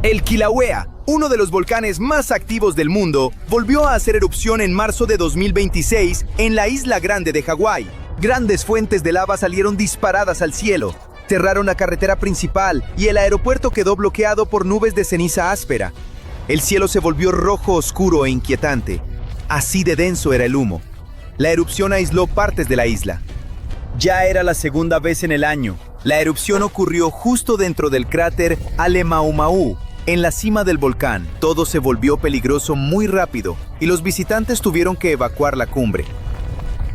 El Kilauea, uno de los volcanes más activos del mundo, volvió a hacer erupción en marzo de 2026 en la Isla Grande de Hawái. Grandes fuentes de lava salieron disparadas al cielo, cerraron la carretera principal y el aeropuerto quedó bloqueado por nubes de ceniza áspera. El cielo se volvió rojo oscuro e inquietante. Así de denso era el humo. La erupción aisló partes de la isla. Ya era la segunda vez en el año. La erupción ocurrió justo dentro del cráter Alemaumau, en la cima del volcán. Todo se volvió peligroso muy rápido y los visitantes tuvieron que evacuar la cumbre.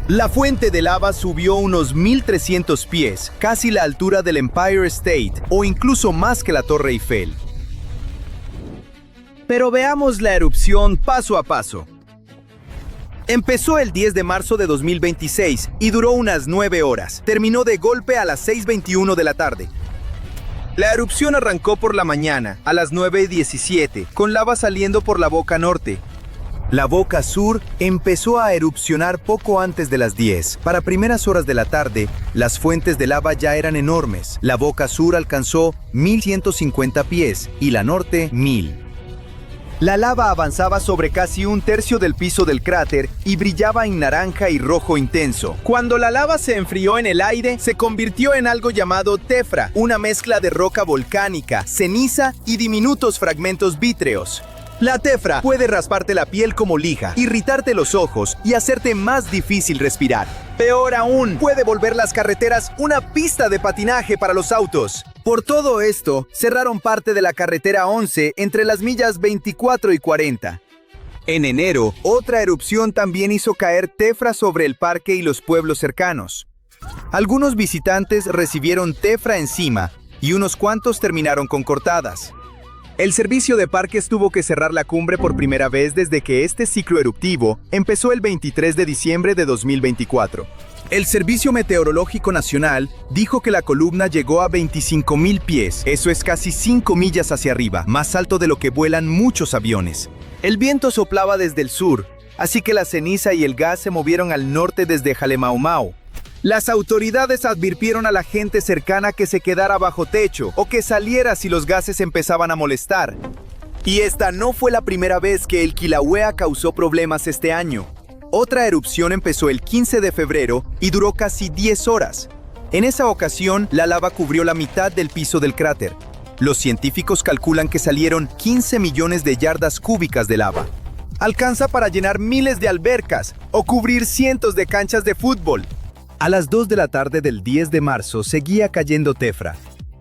La fuente de lava subió unos 1,300 pies, casi la altura del Empire State o incluso más que la Torre Eiffel. Pero veamos la erupción paso a paso. Empezó el 10 de marzo de 2026 y duró unas 9 horas. Terminó de golpe a las 6:21 de la tarde. La erupción arrancó por la mañana, a las 9:17, con lava saliendo por la boca norte. La boca sur empezó a erupcionar poco antes de las 10. Para primeras horas de la tarde, las fuentes de lava ya eran enormes. La boca sur alcanzó 1,150 pies y la norte 1,000. La lava avanzaba sobre casi un tercio del piso del cráter y brillaba en naranja y rojo intenso. Cuando la lava se enfrió en el aire, se convirtió en algo llamado tefra, una mezcla de roca volcánica, ceniza y diminutos fragmentos vítreos. La tefra puede rasparte la piel como lija, irritarte los ojos y hacerte más difícil respirar. Peor aún, puede volver las carreteras una pista de patinaje para los autos. Por todo esto, cerraron parte de la carretera 11 entre las millas 24 y 40. En enero, otra erupción también hizo caer tefra sobre el parque y los pueblos cercanos. Algunos visitantes recibieron tefra encima y unos cuantos terminaron con cortadas. El servicio de parques tuvo que cerrar la cumbre por primera vez desde que este ciclo eruptivo empezó el 23 de diciembre de 2024. El Servicio Meteorológico Nacional dijo que la columna llegó a 25,000 pies. Eso es casi 5 millas hacia arriba, más alto de lo que vuelan muchos aviones. El viento soplaba desde el sur, así que la ceniza y el gas se movieron al norte desde Halemaumau. Las autoridades advirtieron a la gente cercana que se quedara bajo techo o que saliera si los gases empezaban a molestar. Y esta no fue la primera vez que el Kilauea causó problemas este año. Otra erupción empezó el 15 de febrero y duró casi 10 horas. En esa ocasión, la lava cubrió la mitad del piso del cráter. Los científicos calculan que salieron 15 millones de yardas cúbicas de lava. Alcanza para llenar miles de albercas o cubrir cientos de canchas de fútbol. A las 2 de la tarde del 10 de marzo seguía cayendo tefra.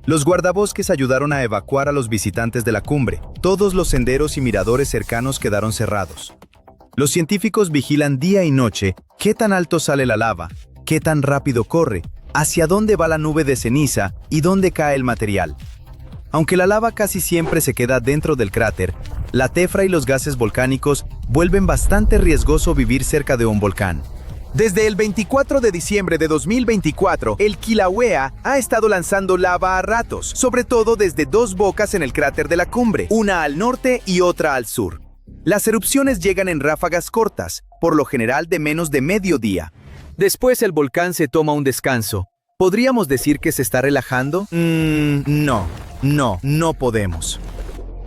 Los guardabosques ayudaron a evacuar a los visitantes de la cumbre. Todos los senderos y miradores cercanos quedaron cerrados. Los científicos vigilan día y noche qué tan alto sale la lava, qué tan rápido corre, hacia dónde va la nube de ceniza y dónde cae el material. Aunque la lava casi siempre se queda dentro del cráter, la tefra y los gases volcánicos vuelven bastante riesgoso vivir cerca de un volcán. Desde el 24 de diciembre de 2024, el Kilauea ha estado lanzando lava a ratos, sobre todo desde dos bocas en el cráter de la cumbre, una al norte y otra al sur. Las erupciones llegan en ráfagas cortas, por lo general de menos de medio día. Después el volcán se toma un descanso. ¿Podríamos decir que se está relajando? No podemos.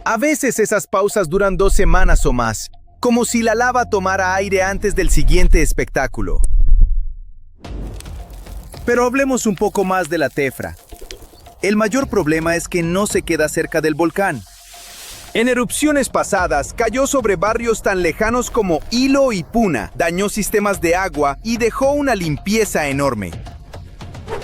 A veces esas pausas duran 2 semanas o más, como si la lava tomara aire antes del siguiente espectáculo. Pero hablemos un poco más de la tefra. El mayor problema es que no se queda cerca del volcán. En erupciones pasadas, cayó sobre barrios tan lejanos como Hilo y Puna, dañó sistemas de agua y dejó una limpieza enorme.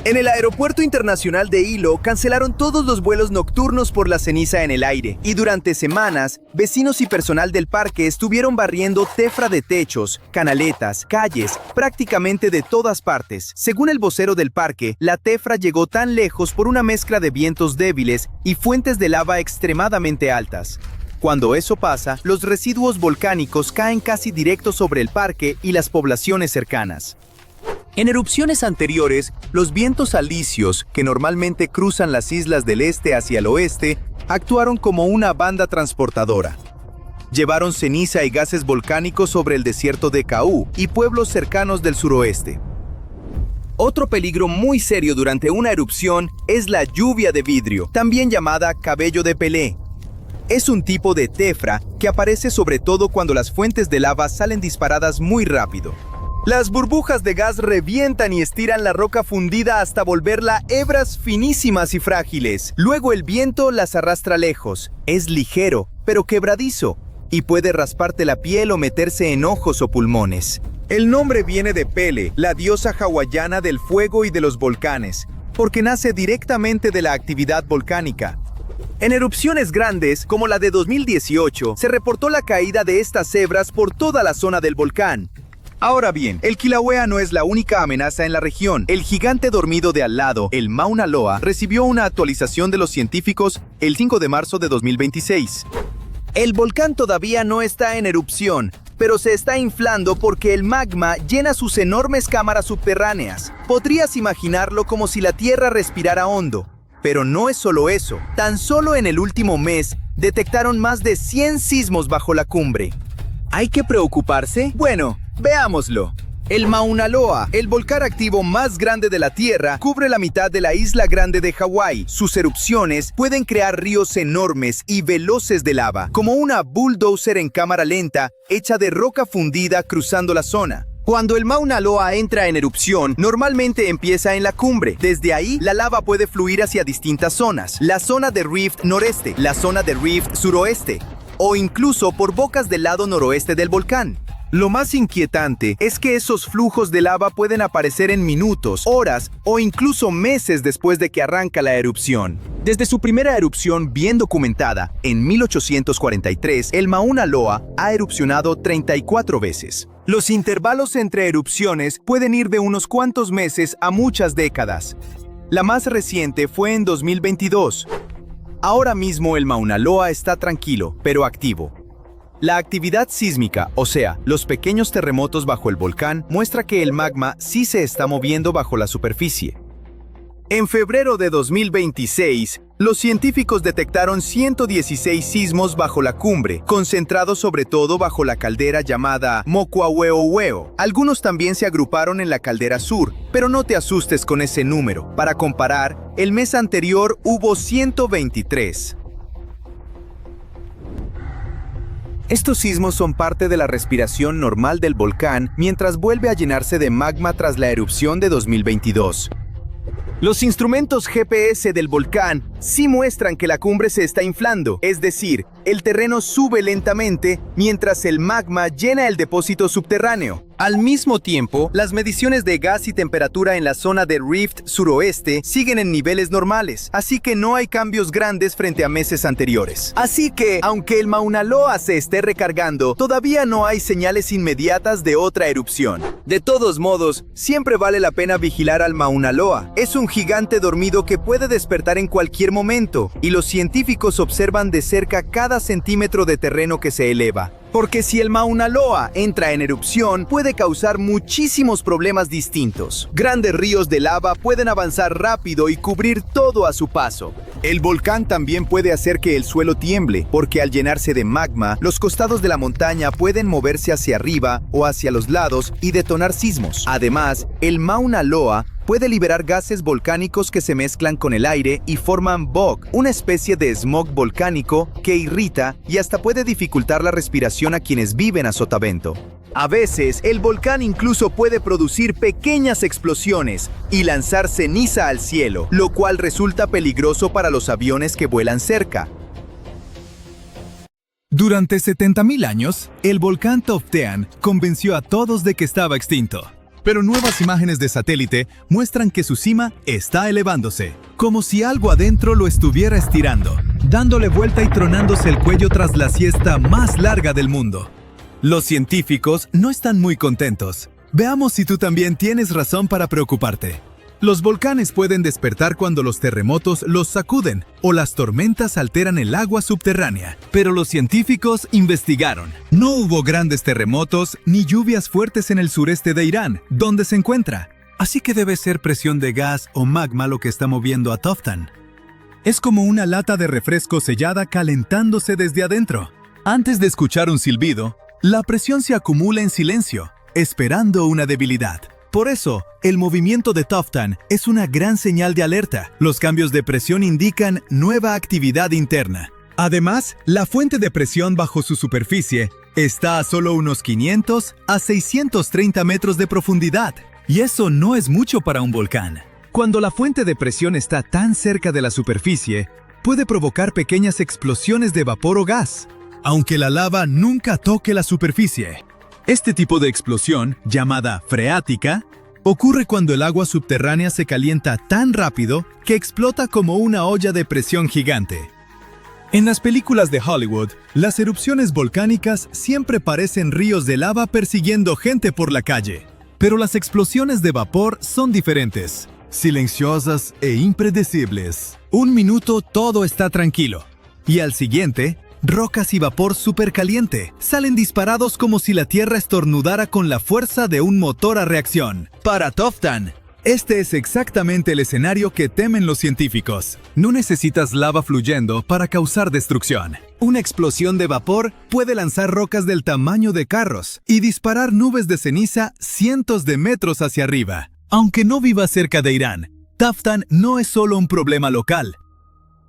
En el aeropuerto internacional de Hilo cancelaron todos los vuelos nocturnos por la ceniza en el aire, y durante semanas, vecinos y personal del parque estuvieron barriendo tefra de techos, canaletas, calles, prácticamente de todas partes. Según el vocero del parque, la tefra llegó tan lejos por una mezcla de vientos débiles y fuentes de lava extremadamente altas. Cuando eso pasa, los residuos volcánicos caen casi directo sobre el parque y las poblaciones cercanas. En erupciones anteriores, los vientos alisios, que normalmente cruzan las islas del este hacia el oeste, actuaron como una banda transportadora. Llevaron ceniza y gases volcánicos sobre el desierto de Kau y pueblos cercanos del suroeste. Otro peligro muy serio durante una erupción es la lluvia de vidrio, también llamada cabello de Pelé. Es un tipo de tefra que aparece sobre todo cuando las fuentes de lava salen disparadas muy rápido. Las burbujas de gas revientan y estiran la roca fundida hasta volverla hebras finísimas y frágiles. Luego el viento las arrastra lejos. Es ligero, pero quebradizo, y puede rasparte la piel o meterse en ojos o pulmones. El nombre viene de Pele, la diosa hawaiana del fuego y de los volcanes, porque nace directamente de la actividad volcánica. En erupciones grandes, como la de 2018, se reportó la caída de estas hebras por toda la zona del volcán. Ahora bien, el Kilauea no es la única amenaza en la región. El gigante dormido de al lado, el Mauna Loa, recibió una actualización de los científicos el 5 de marzo de 2026. El volcán todavía no está en erupción, pero se está inflando porque el magma llena sus enormes cámaras subterráneas. Podrías imaginarlo como si la Tierra respirara hondo. Pero no es solo eso. Tan solo en el último mes, detectaron más de 100 sismos bajo la cumbre. ¿Hay que preocuparse? Bueno, veámoslo. El Mauna Loa, el volcán activo más grande de la Tierra, cubre la mitad de la isla grande de Hawái. Sus erupciones pueden crear ríos enormes y veloces de lava, como una bulldozer en cámara lenta, hecha de roca fundida cruzando la zona. Cuando el Mauna Loa entra en erupción, normalmente empieza en la cumbre. Desde ahí, la lava puede fluir hacia distintas zonas. La zona de Rift noreste, la zona de Rift suroeste, o incluso por bocas del lado noroeste del volcán. Lo más inquietante es que esos flujos de lava pueden aparecer en minutos, horas o incluso meses después de que arranca la erupción. Desde su primera erupción bien documentada, en 1843, el Mauna Loa ha erupcionado 34 veces. Los intervalos entre erupciones pueden ir de unos cuantos meses a muchas décadas. La más reciente fue en 2022. Ahora mismo el Mauna Loa está tranquilo, pero activo. La actividad sísmica, o sea, los pequeños terremotos bajo el volcán, muestra que el magma sí se está moviendo bajo la superficie. En febrero de 2026, los científicos detectaron 116 sismos bajo la cumbre, concentrados sobre todo bajo la caldera llamada Mokuauweoweo. Algunos también se agruparon en la caldera sur, pero no te asustes con ese número. Para comparar, el mes anterior hubo 123. Estos sismos son parte de la respiración normal del volcán mientras vuelve a llenarse de magma tras la erupción de 2022. Los instrumentos GPS del volcán sí muestran que la cumbre se está inflando, es decir, el terreno sube lentamente mientras el magma llena el depósito subterráneo. Al mismo tiempo, las mediciones de gas y temperatura en la zona de Rift suroeste siguen en niveles normales, así que no hay cambios grandes frente a meses anteriores. Así que, aunque el Mauna Loa se esté recargando, todavía no hay señales inmediatas de otra erupción. De todos modos, siempre vale la pena vigilar al Mauna Loa. Es un gigante dormido que puede despertar en cualquier momento, y los científicos observan de cerca cada centímetro de terreno que se eleva. Porque si el Mauna Loa entra en erupción, puede causar muchísimos problemas distintos. Grandes ríos de lava pueden avanzar rápido y cubrir todo a su paso. El volcán también puede hacer que el suelo tiemble, porque al llenarse de magma, los costados de la montaña pueden moverse hacia arriba o hacia los lados y detonar sismos. Además, el Mauna Loa puede liberar gases volcánicos que se mezclan con el aire y forman BOG, una especie de smog volcánico que irrita y hasta puede dificultar la respiración a quienes viven a sotavento. A veces, el volcán incluso puede producir pequeñas explosiones y lanzar ceniza al cielo, lo cual resulta peligroso para los aviones que vuelan cerca. Durante 70.000 años, el volcán Toftean convenció a todos de que estaba extinto. Pero nuevas imágenes de satélite muestran que su cima está elevándose, como si algo adentro lo estuviera estirando, dándole vuelta y tronándose el cuello tras la siesta más larga del mundo. Los científicos no están muy contentos. Veamos si tú también tienes razón para preocuparte. Los volcanes pueden despertar cuando los terremotos los sacuden o las tormentas alteran el agua subterránea. Pero los científicos investigaron. No hubo grandes terremotos ni lluvias fuertes en el sureste de Irán, donde se encuentra. Así que debe ser presión de gas o magma lo que está moviendo a Toftan. Es como una lata de refresco sellada calentándose desde adentro. Antes de escuchar un silbido, la presión se acumula en silencio, esperando una debilidad. Por eso, el movimiento de Toftan es una gran señal de alerta. Los cambios de presión indican nueva actividad interna. Además, la fuente de presión bajo su superficie está a solo unos 500 a 630 metros de profundidad. Y eso no es mucho para un volcán. Cuando la fuente de presión está tan cerca de la superficie, puede provocar pequeñas explosiones de vapor o gas, aunque la lava nunca toque la superficie. Este tipo de explosión, llamada freática, ocurre cuando el agua subterránea se calienta tan rápido que explota como una olla de presión gigante. En las películas de Hollywood, las erupciones volcánicas siempre parecen ríos de lava persiguiendo gente por la calle. Pero las explosiones de vapor son diferentes, silenciosas e impredecibles. Un minuto todo está tranquilo, y al siguiente, rocas y vapor supercaliente salen disparados como si la Tierra estornudara con la fuerza de un motor a reacción. Para Toftan, este es exactamente el escenario que temen los científicos. No necesitas lava fluyendo para causar destrucción. Una explosión de vapor puede lanzar rocas del tamaño de carros y disparar nubes de ceniza cientos de metros hacia arriba. Aunque no viva cerca de Irán, Toftan no es solo un problema local.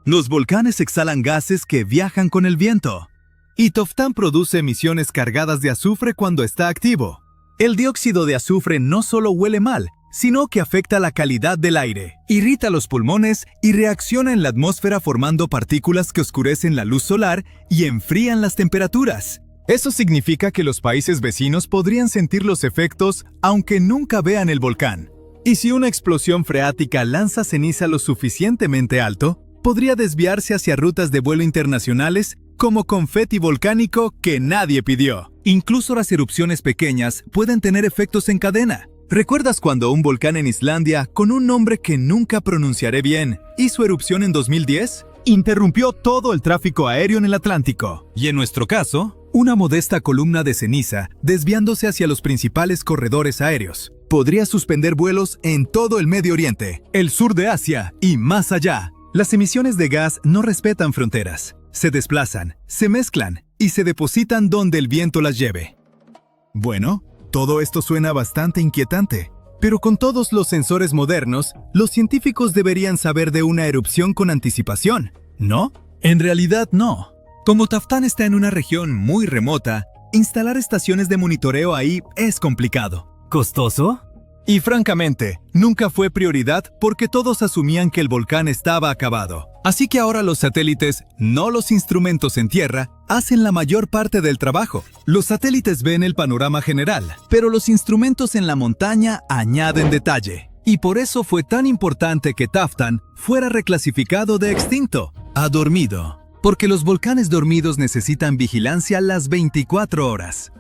Los volcanes exhalan gases que viajan con el viento. Y Toftan produce emisiones cargadas de azufre cuando está activo. El dióxido de azufre no solo huele mal, sino que afecta la calidad del aire, irrita los pulmones y reacciona en la atmósfera formando partículas que oscurecen la luz solar y enfrían las temperaturas. Eso significa que los países vecinos podrían sentir los efectos aunque nunca vean el volcán. Y si una explosión freática lanza ceniza lo suficientemente alto, podría desviarse hacia rutas de vuelo internacionales como confeti volcánico que nadie pidió. Incluso las erupciones pequeñas pueden tener efectos en cadena. ¿Recuerdas cuando un volcán en Islandia, con un nombre que nunca pronunciaré bien, hizo erupción en 2010? Interrumpió todo el tráfico aéreo en el Atlántico. Y en nuestro caso, una modesta columna de ceniza, desviándose hacia los principales corredores aéreos, podría suspender vuelos en todo el Medio Oriente, el sur de Asia y más allá. Las emisiones de gas no respetan fronteras. Se desplazan, se mezclan y se depositan donde el viento las lleve. Bueno, todo esto suena bastante inquietante, pero con todos los sensores modernos, los científicos deberían saber de una erupción con anticipación, ¿no? En realidad no. Como Toftan está en una región muy remota, instalar estaciones de monitoreo ahí es complicado. ¿Costoso? Y francamente, nunca fue prioridad porque todos asumían que el volcán estaba acabado. Así que ahora los satélites, no los instrumentos en tierra, hacen la mayor parte del trabajo. Los satélites ven el panorama general, pero los instrumentos en la montaña añaden detalle. Y por eso fue tan importante que Toftan fuera reclasificado de extinto a dormido, porque los volcanes dormidos necesitan vigilancia las 24 horas.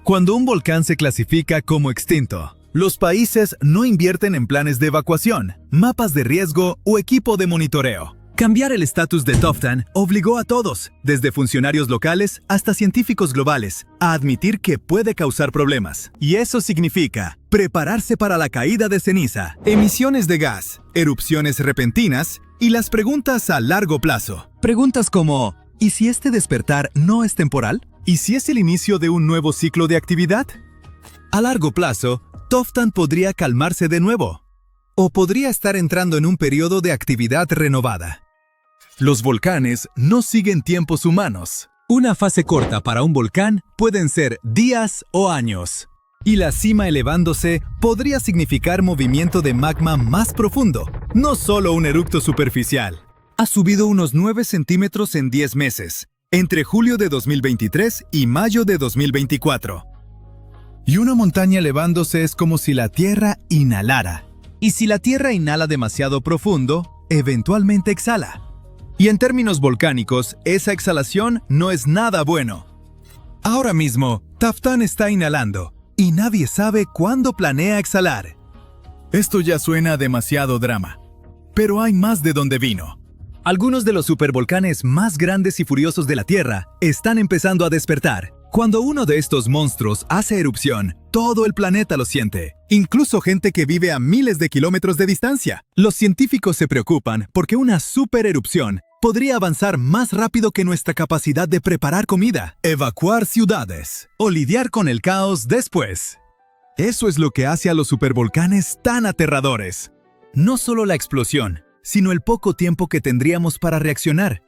Cuando un volcán se clasifica como extinto, los países no invierten en planes de evacuación, mapas de riesgo o equipo de monitoreo. Cambiar el estatus de Toftan obligó a todos, desde funcionarios locales hasta científicos globales, a admitir que puede causar problemas. Y eso significa prepararse para la caída de ceniza, emisiones de gas, erupciones repentinas y las preguntas a largo plazo. Preguntas como, ¿y si este despertar no es temporal? ¿Y si es el inicio de un nuevo ciclo de actividad? A largo plazo, Toftan podría calmarse de nuevo, o podría estar entrando en un periodo de actividad renovada. Los volcanes no siguen tiempos humanos. Una fase corta para un volcán pueden ser días o años. Y la cima elevándose podría significar movimiento de magma más profundo, no solo un eructo superficial. Ha subido unos 9 centímetros en 10 meses, entre julio de 2023 y mayo de 2024. Y una montaña elevándose es como si la Tierra inhalara. Y si la Tierra inhala demasiado profundo, eventualmente exhala. Y en términos volcánicos, esa exhalación no es nada bueno. Ahora mismo, Toftan está inhalando, y nadie sabe cuándo planea exhalar. Esto ya suena a demasiado drama. Pero hay más de donde vino. Algunos de los supervolcanes más grandes y furiosos de la Tierra están empezando a despertar. Cuando uno de estos monstruos hace erupción, todo el planeta lo siente, incluso gente que vive a miles de kilómetros de distancia. Los científicos se preocupan porque una supererupción podría avanzar más rápido que nuestra capacidad de preparar comida, evacuar ciudades o lidiar con el caos después. Eso es lo que hace a los supervolcanes tan aterradores. No solo la explosión, sino el poco tiempo que tendríamos para reaccionar.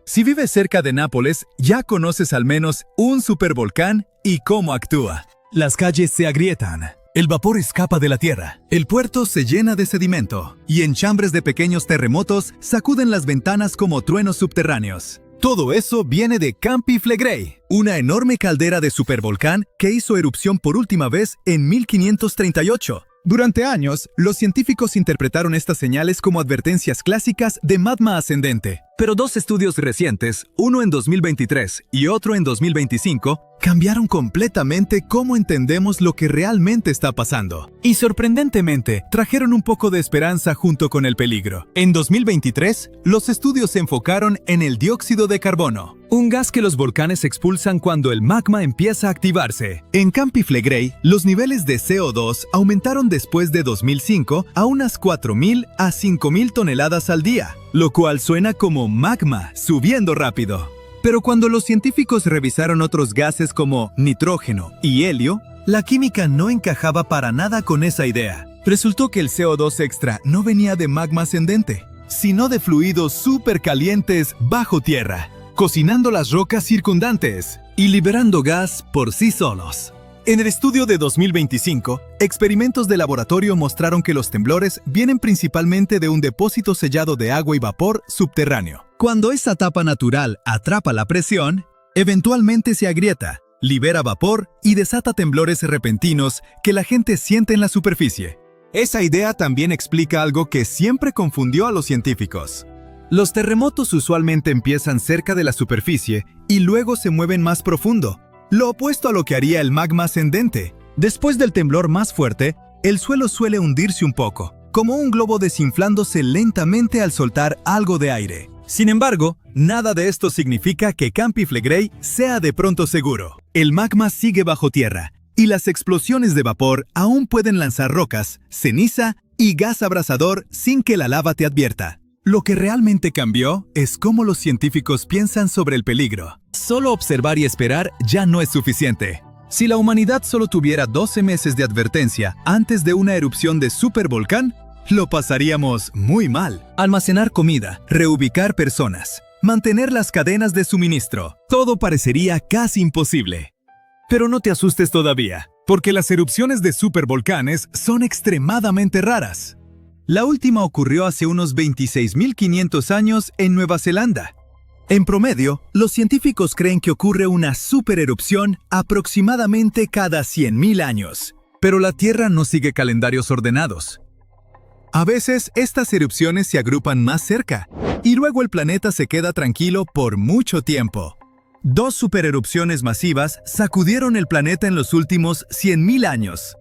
Si vives cerca de Nápoles, ya conoces al menos un supervolcán y cómo actúa. Las calles se agrietan, el vapor escapa de la tierra, el puerto se llena de sedimento y enchambres de pequeños terremotos sacuden las ventanas como truenos subterráneos. Todo eso viene de Campi Flegrei, una enorme caldera de supervolcán que hizo erupción por última vez en 1538. Durante años, los científicos interpretaron estas señales como advertencias clásicas de magma ascendente. Pero dos estudios recientes, uno en 2023 y otro en 2025, cambiaron completamente cómo entendemos lo que realmente está pasando. Y sorprendentemente, trajeron un poco de esperanza junto con el peligro. En 2023, los estudios se enfocaron en el dióxido de carbono, un gas que los volcanes expulsan cuando el magma empieza a activarse. En Campi Flegrei, los niveles de CO2 aumentaron después de 2005 a unas 4.000 a 5.000 toneladas al día, lo cual suena como magma subiendo rápido. Pero cuando los científicos revisaron otros gases como nitrógeno y helio, la química no encajaba para nada con esa idea. Resultó que el CO2 extra no venía de magma ascendente, sino de fluidos supercalientes bajo tierra, cocinando las rocas circundantes y liberando gas por sí solos. En el estudio de 2025, experimentos de laboratorio mostraron que los temblores vienen principalmente de un depósito sellado de agua y vapor subterráneo. Cuando esa tapa natural atrapa la presión, eventualmente se agrieta, libera vapor y desata temblores repentinos que la gente siente en la superficie. Esa idea también explica algo que siempre confundió a los científicos. Los terremotos usualmente empiezan cerca de la superficie y luego se mueven más profundo, lo opuesto a lo que haría el magma ascendente. Después del temblor más fuerte, el suelo suele hundirse un poco, como un globo desinflándose lentamente al soltar algo de aire. Sin embargo, nada de esto significa que Campi Flegrei sea de pronto seguro. El magma sigue bajo tierra, y las explosiones de vapor aún pueden lanzar rocas, ceniza y gas abrasador sin que la lava te advierta. Lo que realmente cambió es cómo los científicos piensan sobre el peligro. Solo observar y esperar ya no es suficiente. Si la humanidad solo tuviera 12 meses de advertencia antes de una erupción de supervolcán, lo pasaríamos muy mal. Almacenar comida, reubicar personas, mantener las cadenas de suministro, todo parecería casi imposible. Pero no te asustes todavía, porque las erupciones de supervolcanes son extremadamente raras. La última ocurrió hace unos 26.500 años en Nueva Zelanda. En promedio, los científicos creen que ocurre una supererupción aproximadamente cada 100.000 años. Pero la Tierra no sigue calendarios ordenados. A veces, estas erupciones se agrupan más cerca, y luego el planeta se queda tranquilo por mucho tiempo. Dos supererupciones masivas sacudieron el planeta en los últimos 100.000 años.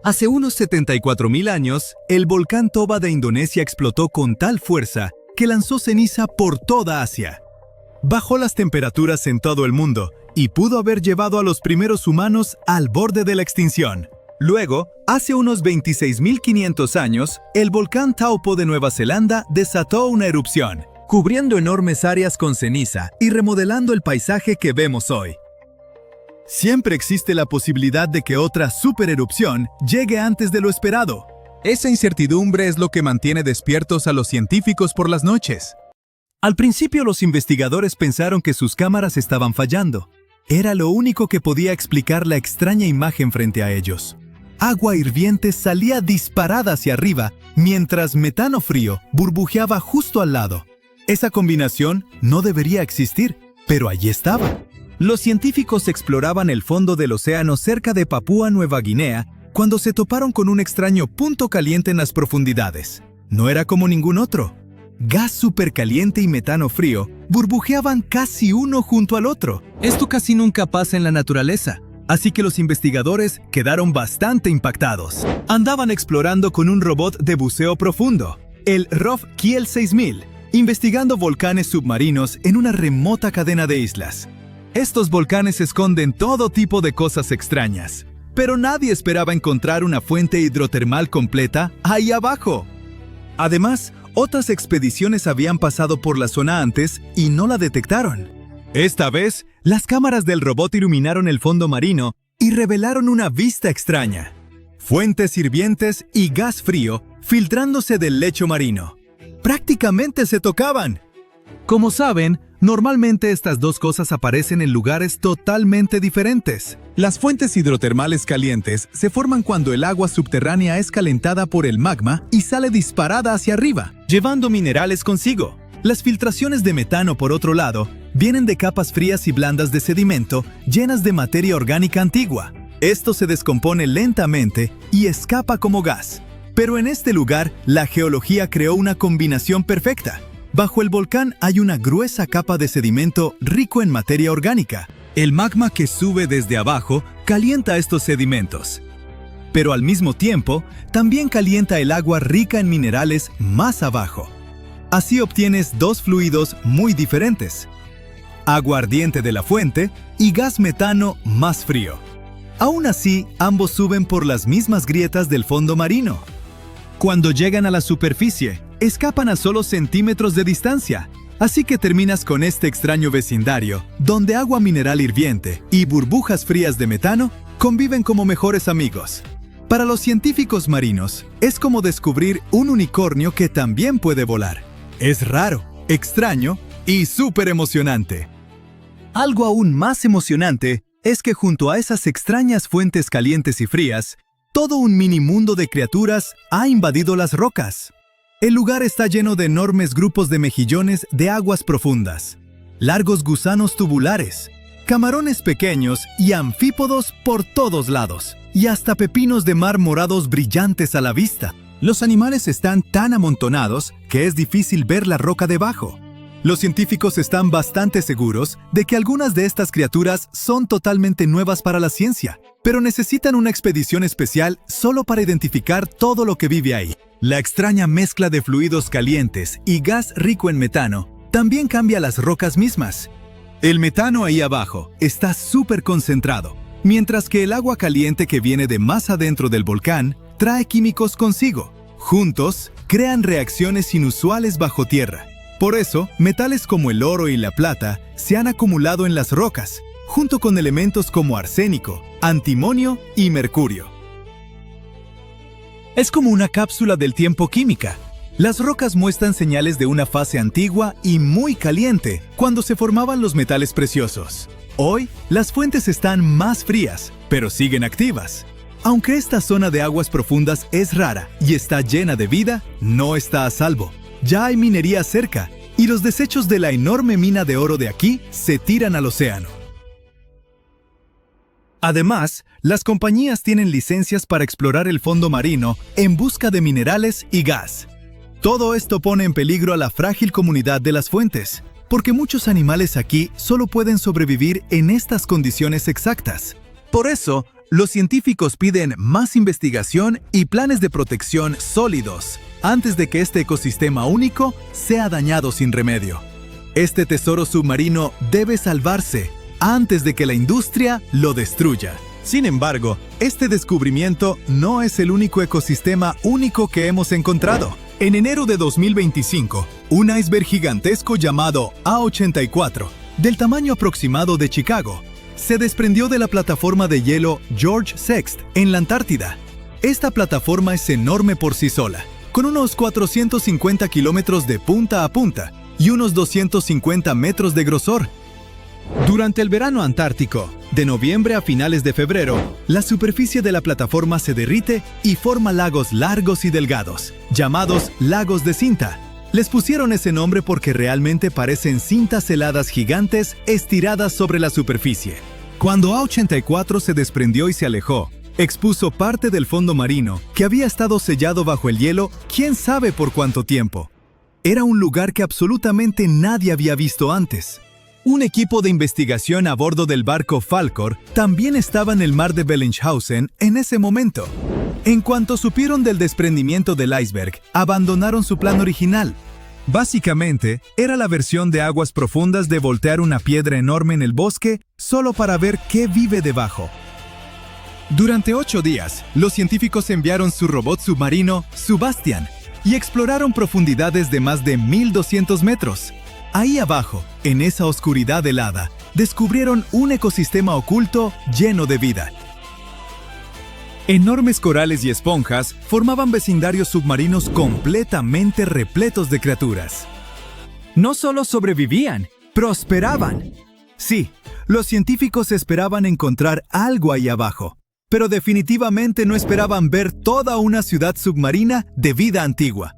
Hace unos 74.000 años, el volcán Toba de Indonesia explotó con tal fuerza que lanzó ceniza por toda Asia. Bajó las temperaturas en todo el mundo y pudo haber llevado a los primeros humanos al borde de la extinción. Luego, hace unos 26.500 años, el volcán Taupo de Nueva Zelanda desató una erupción, cubriendo enormes áreas con ceniza y remodelando el paisaje que vemos hoy. Siempre existe la posibilidad de que otra supererupción llegue antes de lo esperado. Esa incertidumbre es lo que mantiene despiertos a los científicos por las noches. Al principio los investigadores pensaron que sus cámaras estaban fallando. Era lo único que podía explicar la extraña imagen frente a ellos. Agua hirviente salía disparada hacia arriba, mientras metano frío burbujeaba justo al lado. Esa combinación no debería existir, pero allí estaba. Los científicos exploraban el fondo del océano cerca de Papúa Nueva Guinea cuando se toparon con un extraño punto caliente en las profundidades. No era como ningún otro. Gas supercaliente y metano frío burbujeaban casi uno junto al otro. Esto casi nunca pasa en la naturaleza, así que los investigadores quedaron bastante impactados. Andaban explorando con un robot de buceo profundo, el ROV Kiel 6000, investigando volcanes submarinos en una remota cadena de islas. Estos volcanes esconden todo tipo de cosas extrañas, pero nadie esperaba encontrar una fuente hidrotermal completa ahí abajo. Además, otras expediciones habían pasado por la zona antes y no la detectaron. Esta vez, las cámaras del robot iluminaron el fondo marino y revelaron una vista extraña. Fuentes hirvientes y gas frío filtrándose del lecho marino. Prácticamente se tocaban. Como saben, normalmente estas dos cosas aparecen en lugares totalmente diferentes. Las fuentes hidrotermales calientes se forman cuando el agua subterránea es calentada por el magma y sale disparada hacia arriba, llevando minerales consigo. Las filtraciones de metano, por otro lado, vienen de capas frías y blandas de sedimento llenas de materia orgánica antigua. Esto se descompone lentamente y escapa como gas. Pero en este lugar, la geología creó una combinación perfecta. Bajo el volcán hay una gruesa capa de sedimento rico en materia orgánica. El magma que sube desde abajo calienta estos sedimentos. Pero al mismo tiempo, también calienta el agua rica en minerales más abajo. Así obtienes dos fluidos muy diferentes: agua ardiente de la fuente y gas metano más frío. Aún así, ambos suben por las mismas grietas del fondo marino. Cuando llegan a la superficie, escapan a solo centímetros de distancia, así que terminas con este extraño vecindario, donde agua mineral hirviente y burbujas frías de metano conviven como mejores amigos. Para los científicos marinos, es como descubrir un unicornio que también puede volar. Es raro, extraño y súper emocionante. Algo aún más emocionante es que junto a esas extrañas fuentes calientes y frías, todo un mini mundo de criaturas ha invadido las rocas. El lugar está lleno de enormes grupos de mejillones de aguas profundas, largos gusanos tubulares, camarones pequeños y anfípodos por todos lados, y hasta pepinos de mar morados brillantes a la vista. Los animales están tan amontonados que es difícil ver la roca debajo. Los científicos están bastante seguros de que algunas de estas criaturas son totalmente nuevas para la ciencia, pero necesitan una expedición especial solo para identificar todo lo que vive ahí. La extraña mezcla de fluidos calientes y gas rico en metano también cambia las rocas mismas. El metano ahí abajo está súper concentrado, mientras que el agua caliente que viene de más adentro del volcán trae químicos consigo. Juntos, crean reacciones inusuales bajo tierra. Por eso, metales como el oro y la plata se han acumulado en las rocas, junto con elementos como arsénico, antimonio y mercurio. Es como una cápsula del tiempo química. Las rocas muestran señales de una fase antigua y muy caliente, cuando se formaban los metales preciosos. Hoy, las fuentes están más frías, pero siguen activas. Aunque esta zona de aguas profundas es rara y está llena de vida, no está a salvo. Ya hay minería cerca, y los desechos de la enorme mina de oro de aquí se tiran al océano. Además, las compañías tienen licencias para explorar el fondo marino en busca de minerales y gas. Todo esto pone en peligro a la frágil comunidad de las fuentes, porque muchos animales aquí solo pueden sobrevivir en estas condiciones exactas. Por eso, los científicos piden más investigación y planes de protección sólidos antes de que este ecosistema único sea dañado sin remedio. Este tesoro submarino debe salvarse antes de que la industria lo destruya. Sin embargo, este descubrimiento no es el único ecosistema único que hemos encontrado. En enero de 2025, un iceberg gigantesco llamado A84, del tamaño aproximado de Chicago, se desprendió de la plataforma de hielo George VI en la Antártida. Esta plataforma es enorme por sí sola, con unos 450 kilómetros de punta a punta y unos 250 metros de grosor. Durante el verano antártico, de noviembre a finales de febrero, la superficie de la plataforma se derrite y forma lagos largos y delgados, llamados lagos de cinta. Les pusieron ese nombre porque realmente parecen cintas heladas gigantes estiradas sobre la superficie. Cuando A84 se desprendió y se alejó, expuso parte del fondo marino que había estado sellado bajo el hielo quién sabe por cuánto tiempo. Era un lugar que absolutamente nadie había visto antes. Un equipo de investigación a bordo del barco Falkor también estaba en el mar de Bellingshausen en ese momento. En cuanto supieron del desprendimiento del iceberg, abandonaron su plan original. Básicamente, era la versión de aguas profundas de voltear una piedra enorme en el bosque solo para ver qué vive debajo. Durante 8 días, los científicos enviaron su robot submarino, Subastian, y exploraron profundidades de más de 1.200 metros. Ahí abajo, en esa oscuridad helada, descubrieron un ecosistema oculto lleno de vida. Enormes corales y esponjas formaban vecindarios submarinos completamente repletos de criaturas. No solo sobrevivían, prosperaban. Sí, los científicos esperaban encontrar algo ahí abajo, pero definitivamente no esperaban ver toda una ciudad submarina de vida antigua.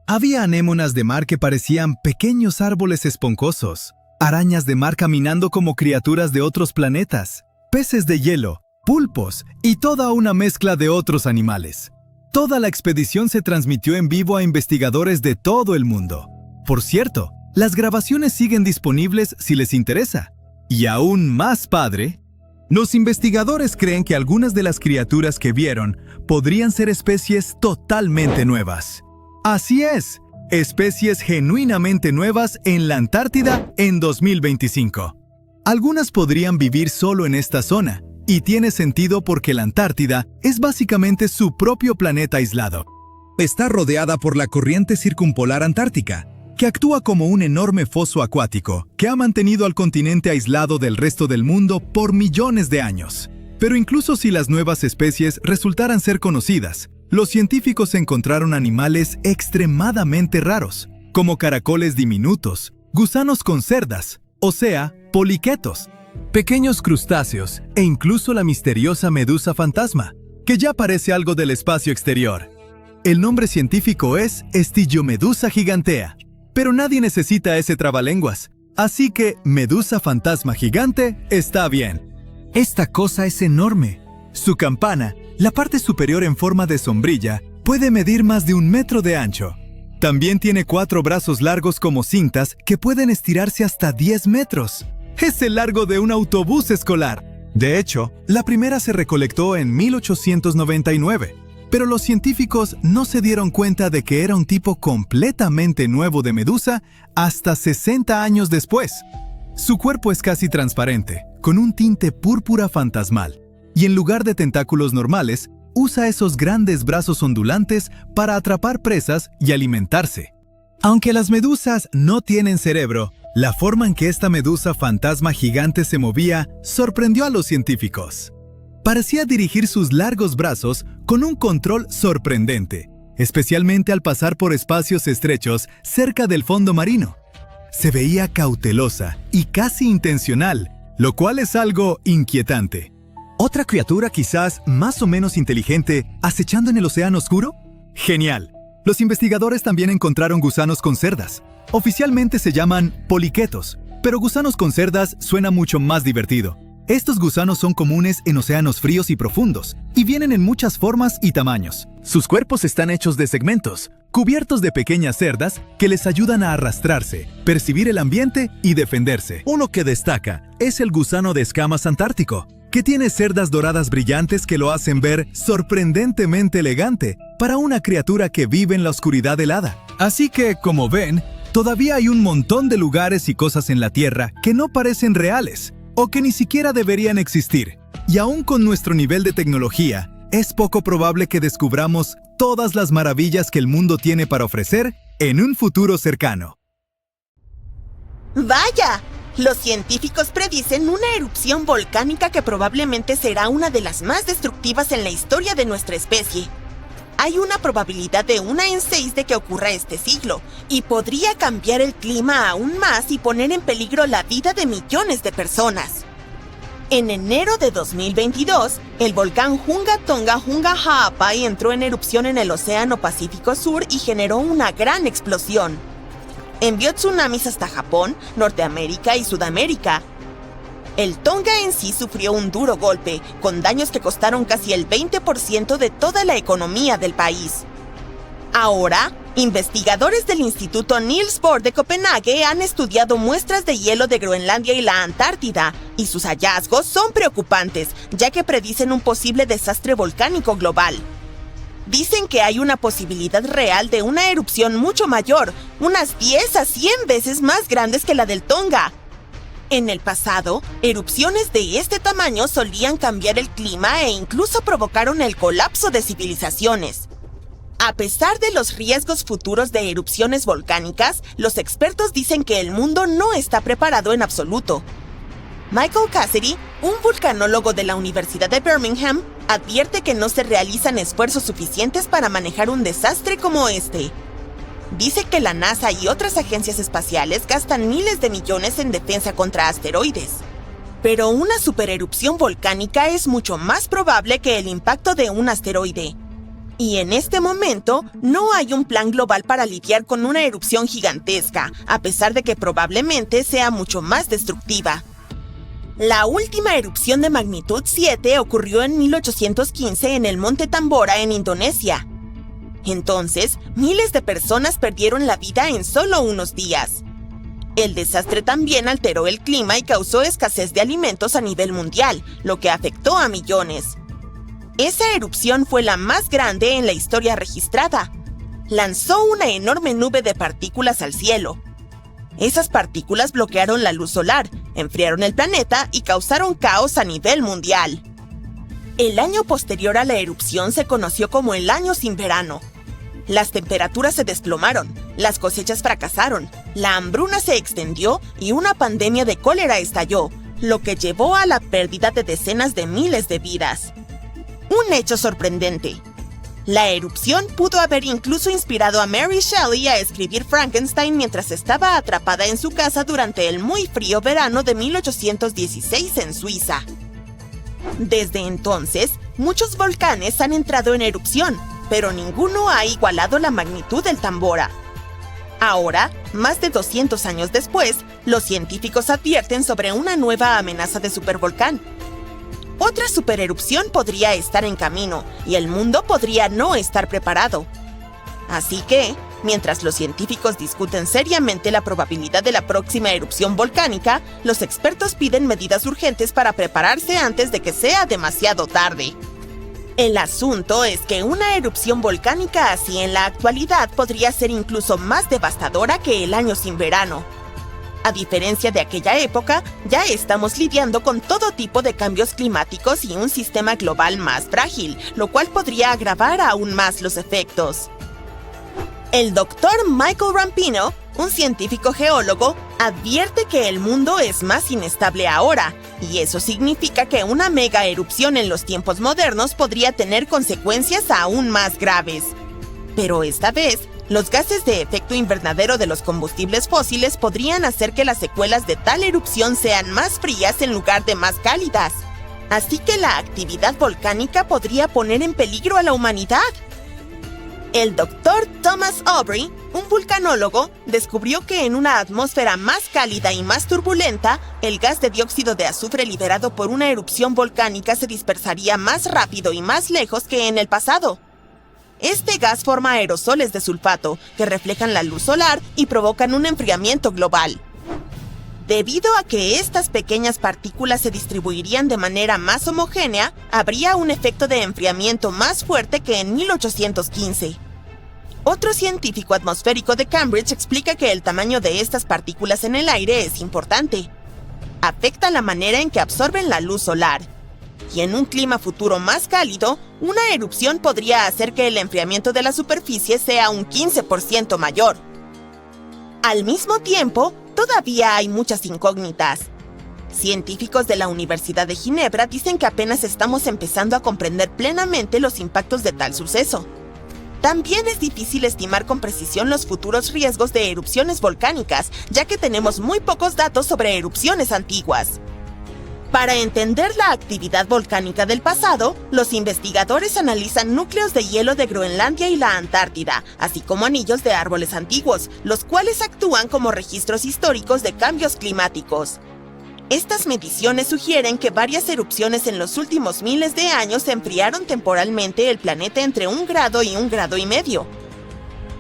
Había anémonas de mar que parecían pequeños árboles esponjosos, arañas de mar caminando como criaturas de otros planetas, peces de hielo, pulpos y toda una mezcla de otros animales. Toda la expedición se transmitió en vivo a investigadores de todo el mundo. Por cierto, las grabaciones siguen disponibles si les interesa. Y aún más padre, los investigadores creen que algunas de las criaturas que vieron podrían ser especies totalmente nuevas. Así es, especies genuinamente nuevas en la Antártida en 2025. Algunas podrían vivir solo en esta zona, y tiene sentido porque la Antártida es básicamente su propio planeta aislado. Está rodeada por la corriente circumpolar antártica, que actúa como un enorme foso acuático que ha mantenido al continente aislado del resto del mundo por millones de años. Pero incluso si las nuevas especies resultaran ser conocidas, los científicos encontraron animales extremadamente raros, como caracoles diminutos, gusanos con cerdas, o sea, poliquetos, pequeños crustáceos e incluso la misteriosa medusa fantasma, que ya parece algo del espacio exterior. El nombre científico es Stygiomedusa gigantea, pero nadie necesita ese trabalenguas, así que medusa fantasma gigante está bien. Esta cosa es enorme. Su campana, la parte superior en forma de sombrilla, puede medir más de 1 metro de ancho. También tiene 4 brazos largos como cintas que pueden estirarse hasta 10 metros. Es el largo de un autobús escolar. De hecho, la primera se recolectó en 1899, pero los científicos no se dieron cuenta de que era un tipo completamente nuevo de medusa hasta 60 años después. Su cuerpo es casi transparente, con un tinte púrpura fantasmal, y en lugar de tentáculos normales, usa esos grandes brazos ondulantes para atrapar presas y alimentarse. Aunque las medusas no tienen cerebro, la forma en que esta medusa fantasma gigante se movía sorprendió a los científicos. Parecía dirigir sus largos brazos con un control sorprendente, especialmente al pasar por espacios estrechos cerca del fondo marino. Se veía cautelosa y casi intencional, lo cual es algo inquietante. ¿Otra criatura quizás más o menos inteligente acechando en el océano oscuro? ¡Genial! Los investigadores también encontraron gusanos con cerdas. Oficialmente se llaman poliquetos, pero gusanos con cerdas suena mucho más divertido. Estos gusanos son comunes en océanos fríos y profundos, y vienen en muchas formas y tamaños. Sus cuerpos están hechos de segmentos, cubiertos de pequeñas cerdas que les ayudan a arrastrarse, percibir el ambiente y defenderse. Uno que destaca es el gusano de escamas antártico, que tiene cerdas doradas brillantes que lo hacen ver sorprendentemente elegante para una criatura que vive en la oscuridad helada. Así que, como ven, todavía hay un montón de lugares y cosas en la Tierra que no parecen reales, o que ni siquiera deberían existir. Y aún con nuestro nivel de tecnología, es poco probable que descubramos todas las maravillas que el mundo tiene para ofrecer en un futuro cercano. ¡Vaya! Los científicos predicen una erupción volcánica que probablemente será una de las más destructivas en la historia de nuestra especie. Hay una probabilidad de 1 en 6 de que ocurra este siglo, y podría cambiar el clima aún más y poner en peligro la vida de millones de personas. En enero de 2022, el volcán Hunga Tonga Hunga Ha'apai entró en erupción en el Océano Pacífico Sur y generó una gran explosión. Envió tsunamis hasta Japón, Norteamérica y Sudamérica. El Tonga en sí sufrió un duro golpe, con daños que costaron casi el 20% de toda la economía del país. Ahora, investigadores del Instituto Niels Bohr de Copenhague han estudiado muestras de hielo de Groenlandia y la Antártida, y sus hallazgos son preocupantes, ya que predicen un posible desastre volcánico global. Dicen que hay una posibilidad real de una erupción mucho mayor, unas 10 a 100 veces más grandes que la del Tonga. En el pasado, erupciones de este tamaño solían cambiar el clima e incluso provocaron el colapso de civilizaciones. A pesar de los riesgos futuros de erupciones volcánicas, los expertos dicen que el mundo no está preparado en absoluto. Michael Cassidy, un vulcanólogo de la Universidad de Birmingham, advierte que no se realizan esfuerzos suficientes para manejar un desastre como este. Dice que la NASA y otras agencias espaciales gastan miles de millones en defensa contra asteroides. Pero una supererupción volcánica es mucho más probable que el impacto de un asteroide. Y en este momento, no hay un plan global para lidiar con una erupción gigantesca, a pesar de que probablemente sea mucho más destructiva. La última erupción de magnitud 7 ocurrió en 1815 en el monte Tambora, en Indonesia. Entonces, miles de personas perdieron la vida en solo unos días. El desastre también alteró el clima y causó escasez de alimentos a nivel mundial, lo que afectó a millones. Esa erupción fue la más grande en la historia registrada. Lanzó una enorme nube de partículas al cielo. Esas partículas bloquearon la luz solar, enfriaron el planeta y causaron caos a nivel mundial. El año posterior a la erupción se conoció como el año sin verano. Las temperaturas se desplomaron, las cosechas fracasaron, la hambruna se extendió y una pandemia de cólera estalló, lo que llevó a la pérdida de decenas de miles de vidas. Un hecho sorprendente. La erupción pudo haber incluso inspirado a Mary Shelley a escribir Frankenstein mientras estaba atrapada en su casa durante el muy frío verano de 1816 en Suiza. Desde entonces, muchos volcanes han entrado en erupción, pero ninguno ha igualado la magnitud del Tambora. Ahora, más de 200 años después, los científicos advierten sobre una nueva amenaza de supervolcán. Otra supererupción podría estar en camino y el mundo podría no estar preparado. Así que, mientras los científicos discuten seriamente la probabilidad de la próxima erupción volcánica, los expertos piden medidas urgentes para prepararse antes de que sea demasiado tarde. El asunto es que una erupción volcánica así en la actualidad podría ser incluso más devastadora que el año sin verano. A diferencia de aquella época, ya estamos lidiando con todo tipo de cambios climáticos y un sistema global más frágil, lo cual podría agravar aún más los efectos. El Dr. Michael Rampino, un científico geólogo, advierte que el mundo es más inestable ahora, y eso significa que una mega erupción en los tiempos modernos podría tener consecuencias aún más graves. Pero esta vez, los gases de efecto invernadero de los combustibles fósiles podrían hacer que las secuelas de tal erupción sean más frías en lugar de más cálidas. Así que la actividad volcánica podría poner en peligro a la humanidad. El Dr. Thomas Aubrey, un vulcanólogo, descubrió que en una atmósfera más cálida y más turbulenta, el gas de dióxido de azufre liberado por una erupción volcánica se dispersaría más rápido y más lejos que en el pasado. Este gas forma aerosoles de sulfato, que reflejan la luz solar y provocan un enfriamiento global. Debido a que estas pequeñas partículas se distribuirían de manera más homogénea, habría un efecto de enfriamiento más fuerte que en 1815. Otro científico atmosférico de Cambridge explica que el tamaño de estas partículas en el aire es importante. Afecta la manera en que absorben la luz solar. Y en un clima futuro más cálido, una erupción podría hacer que el enfriamiento de la superficie sea un 15% mayor. Al mismo tiempo, todavía hay muchas incógnitas. Científicos de la Universidad de Ginebra dicen que apenas estamos empezando a comprender plenamente los impactos de tal suceso. También es difícil estimar con precisión los futuros riesgos de erupciones volcánicas, ya que tenemos muy pocos datos sobre erupciones antiguas. Para entender la actividad volcánica del pasado, los investigadores analizan núcleos de hielo de Groenlandia y la Antártida, así como anillos de árboles antiguos, los cuales actúan como registros históricos de cambios climáticos. Estas mediciones sugieren que varias erupciones en los últimos miles de años enfriaron temporalmente el planeta entre 1 grado y 1,5 grados.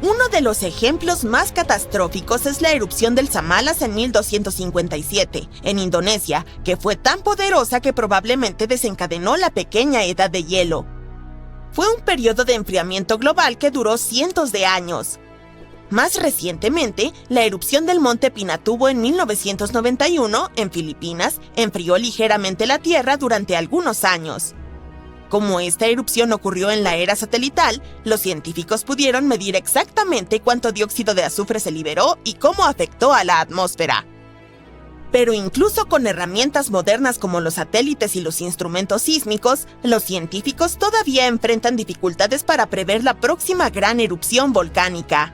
Uno de los ejemplos más catastróficos es la erupción del Samalas en 1257, en Indonesia, que fue tan poderosa que probablemente desencadenó la pequeña edad de hielo. Fue un periodo de enfriamiento global que duró cientos de años. Más recientemente, la erupción del monte Pinatubo en 1991, en Filipinas, enfrió ligeramente la Tierra durante algunos años. Como esta erupción ocurrió en la era satelital, los científicos pudieron medir exactamente cuánto dióxido de azufre se liberó y cómo afectó a la atmósfera. Pero incluso con herramientas modernas como los satélites y los instrumentos sísmicos, los científicos todavía enfrentan dificultades para prever la próxima gran erupción volcánica.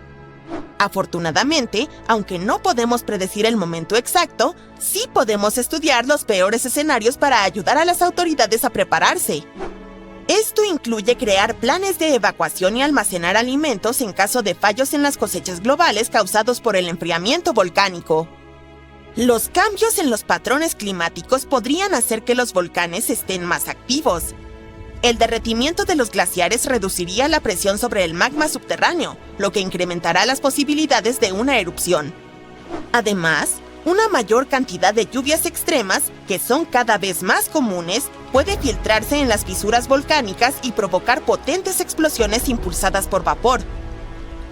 Afortunadamente, aunque no podemos predecir el momento exacto, sí podemos estudiar los peores escenarios para ayudar a las autoridades a prepararse. Esto incluye crear planes de evacuación y almacenar alimentos en caso de fallos en las cosechas globales causados por el enfriamiento volcánico. Los cambios en los patrones climáticos podrían hacer que los volcanes estén más activos. El derretimiento de los glaciares reduciría la presión sobre el magma subterráneo, lo que incrementará las posibilidades de una erupción. Además, una mayor cantidad de lluvias extremas, que son cada vez más comunes, puede filtrarse en las fisuras volcánicas y provocar potentes explosiones impulsadas por vapor.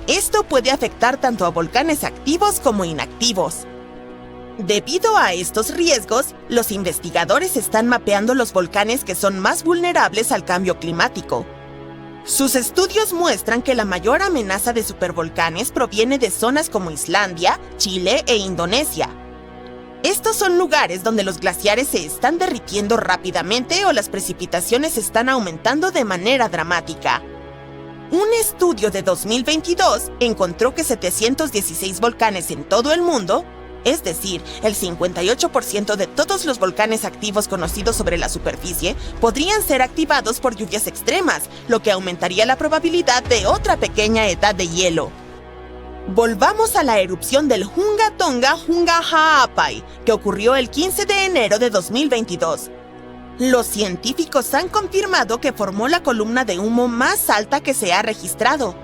Esto puede afectar tanto a volcanes activos como inactivos. Debido a estos riesgos, los investigadores están mapeando los volcanes que son más vulnerables al cambio climático. Sus estudios muestran que la mayor amenaza de supervolcanes proviene de zonas como Islandia, Chile e Indonesia. Estos son lugares donde los glaciares se están derritiendo rápidamente o las precipitaciones están aumentando de manera dramática. Un estudio de 2022 encontró que 716 volcanes en todo el mundo, es decir, el 58% de todos los volcanes activos conocidos sobre la superficie, podrían ser activados por lluvias extremas, lo que aumentaría la probabilidad de otra pequeña edad de hielo. Volvamos a la erupción del Hunga Tonga Hunga Ha'apai, que ocurrió el 15 de enero de 2022. Los científicos han confirmado que formó la columna de humo más alta que se ha registrado.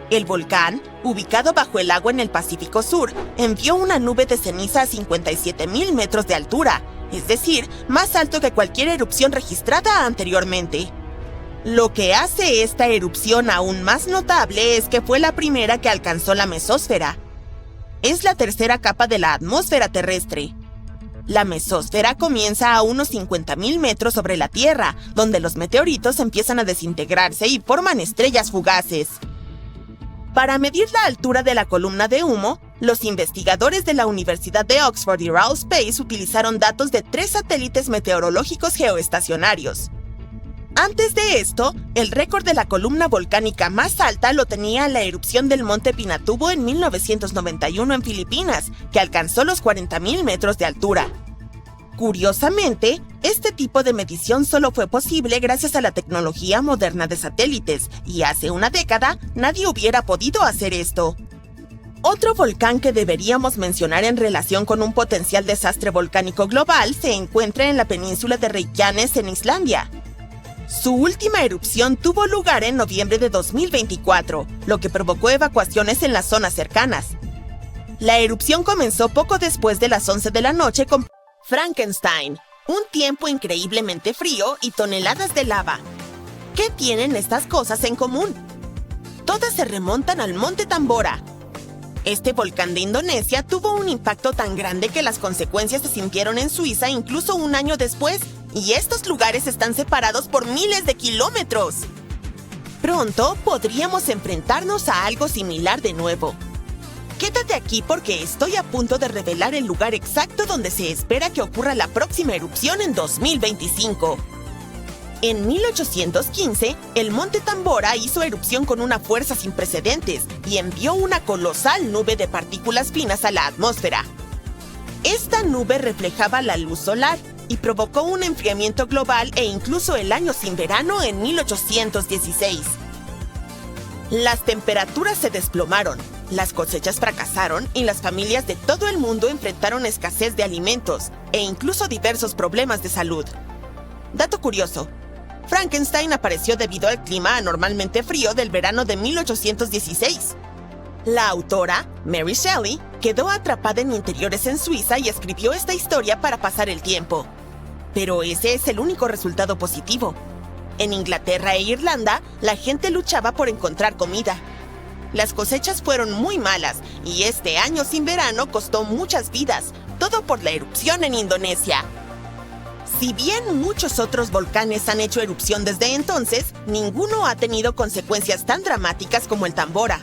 El volcán, ubicado bajo el agua en el Pacífico Sur, envió una nube de ceniza a 57.000 metros de altura, es decir, más alto que cualquier erupción registrada anteriormente. Lo que hace esta erupción aún más notable es que fue la primera que alcanzó la mesósfera. Es la tercera capa de la atmósfera terrestre. La mesósfera comienza a unos 50.000 metros sobre la Tierra, donde los meteoritos empiezan a desintegrarse y forman estrellas fugaces. Para medir la altura de la columna de humo, los investigadores de la Universidad de Oxford y Raw Space utilizaron datos de 3 satélites meteorológicos geoestacionarios. Antes de esto, el récord de la columna volcánica más alta lo tenía la erupción del Monte Pinatubo en 1991 en Filipinas, que alcanzó los 40.000 metros de altura. Curiosamente, este tipo de medición solo fue posible gracias a la tecnología moderna de satélites, y hace una década nadie hubiera podido hacer esto. Otro volcán que deberíamos mencionar en relación con un potencial desastre volcánico global se encuentra en la península de Reykjanes en Islandia. Su última erupción tuvo lugar en noviembre de 2024, lo que provocó evacuaciones en las zonas cercanas. La erupción comenzó poco después de las 11 de la noche con Frankenstein, un tiempo increíblemente frío y toneladas de lava. ¿Qué tienen estas cosas en común? Todas se remontan al Monte Tambora. Este volcán de Indonesia tuvo un impacto tan grande que las consecuencias se sintieron en Suiza incluso un año después, y estos lugares están separados por miles de kilómetros. Pronto podríamos enfrentarnos a algo similar de nuevo. Quédate aquí porque estoy a punto de revelar el lugar exacto donde se espera que ocurra la próxima erupción en 2025. En 1815, el Monte Tambora hizo erupción con una fuerza sin precedentes y envió una colosal nube de partículas finas a la atmósfera. Esta nube reflejaba la luz solar y provocó un enfriamiento global e incluso el año sin verano en 1816. Las temperaturas se desplomaron, las cosechas fracasaron y las familias de todo el mundo enfrentaron escasez de alimentos e incluso diversos problemas de salud. Dato curioso: Frankenstein apareció debido al clima anormalmente frío del verano de 1816. La autora, Mary Shelley, quedó atrapada en interiores en Suiza y escribió esta historia para pasar el tiempo. Pero ese es el único resultado positivo. En Inglaterra e Irlanda, la gente luchaba por encontrar comida. Las cosechas fueron muy malas y este año sin verano costó muchas vidas, todo por la erupción en Indonesia. Si bien muchos otros volcanes han hecho erupción desde entonces, ninguno ha tenido consecuencias tan dramáticas como el Tambora.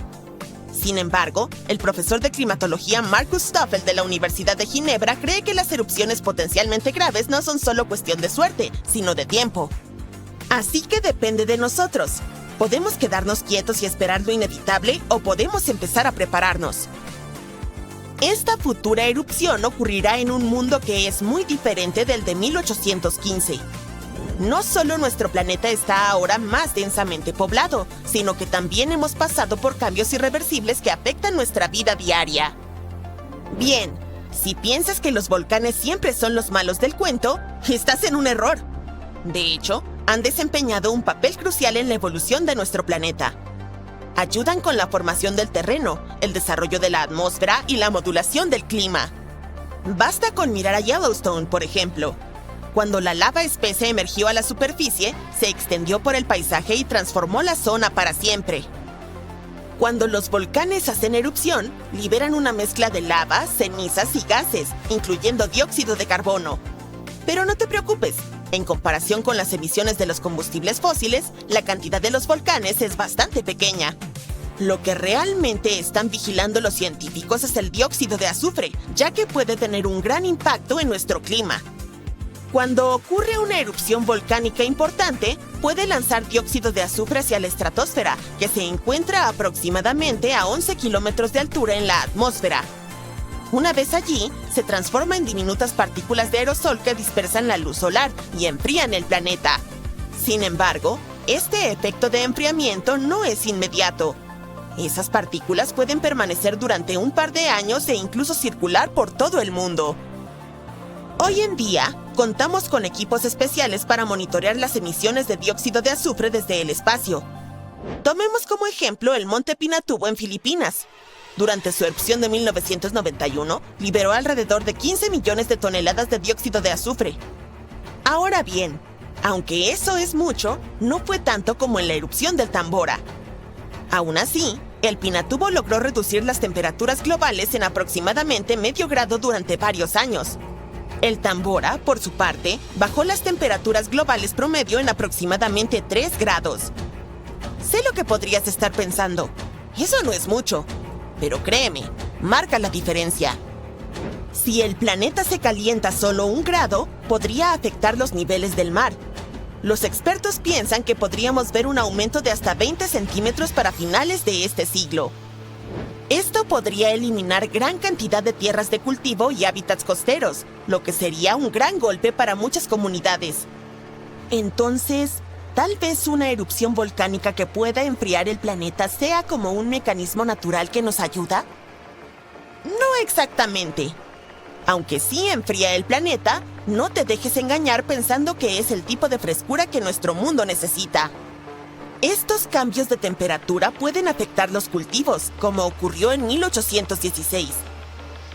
Sin embargo, el profesor de climatología Markus Stoffel de la Universidad de Ginebra cree que las erupciones potencialmente graves no son solo cuestión de suerte, sino de tiempo. Así que depende de nosotros. Podemos quedarnos quietos y esperar lo inevitable o podemos empezar a prepararnos. Esta futura erupción ocurrirá en un mundo que es muy diferente del de 1815. No solo nuestro planeta está ahora más densamente poblado, sino que también hemos pasado por cambios irreversibles que afectan nuestra vida diaria. Bien, si piensas que los volcanes siempre son los malos del cuento, estás en un error. De hecho, han desempeñado un papel crucial en la evolución de nuestro planeta. Ayudan con la formación del terreno, el desarrollo de la atmósfera y la modulación del clima. Basta con mirar a Yellowstone, por ejemplo. Cuando la lava espesa emergió a la superficie, se extendió por el paisaje y transformó la zona para siempre. Cuando los volcanes hacen erupción, liberan una mezcla de lava, cenizas y gases, incluyendo dióxido de carbono. Pero no te preocupes, en comparación con las emisiones de los combustibles fósiles, la cantidad de los volcanes es bastante pequeña. Lo que realmente están vigilando los científicos es el dióxido de azufre, ya que puede tener un gran impacto en nuestro clima. Cuando ocurre una erupción volcánica importante, puede lanzar dióxido de azufre hacia la estratosfera, que se encuentra aproximadamente a 11 kilómetros de altura en la atmósfera. Una vez allí, se transforma en diminutas partículas de aerosol que dispersan la luz solar y enfrían el planeta. Sin embargo, este efecto de enfriamiento no es inmediato. Esas partículas pueden permanecer durante un par de años e incluso circular por todo el mundo. Hoy en día, contamos con equipos especiales para monitorear las emisiones de dióxido de azufre desde el espacio. Tomemos como ejemplo el Monte Pinatubo en Filipinas. Durante su erupción de 1991, liberó alrededor de 15 millones de toneladas de dióxido de azufre. Ahora bien, aunque eso es mucho, no fue tanto como en la erupción del Tambora. Aún así, el Pinatubo logró reducir las temperaturas globales en aproximadamente medio grado durante varios años. El Tambora, por su parte, bajó las temperaturas globales promedio en aproximadamente 3 grados. Sé lo que podrías estar pensando. Eso no es mucho. Pero créeme, marca la diferencia. Si el planeta se calienta solo 1 grado, podría afectar los niveles del mar. Los expertos piensan que podríamos ver un aumento de hasta 20 centímetros para finales de este siglo. Esto podría eliminar gran cantidad de tierras de cultivo y hábitats costeros, lo que sería un gran golpe para muchas comunidades. Entonces, tal vez una erupción volcánica que pueda enfriar el planeta sea como un mecanismo natural que nos ayuda. No exactamente. Aunque sí enfría el planeta, no te dejes engañar pensando que es el tipo de frescura que nuestro mundo necesita. Estos cambios de temperatura pueden afectar los cultivos, como ocurrió en 1816.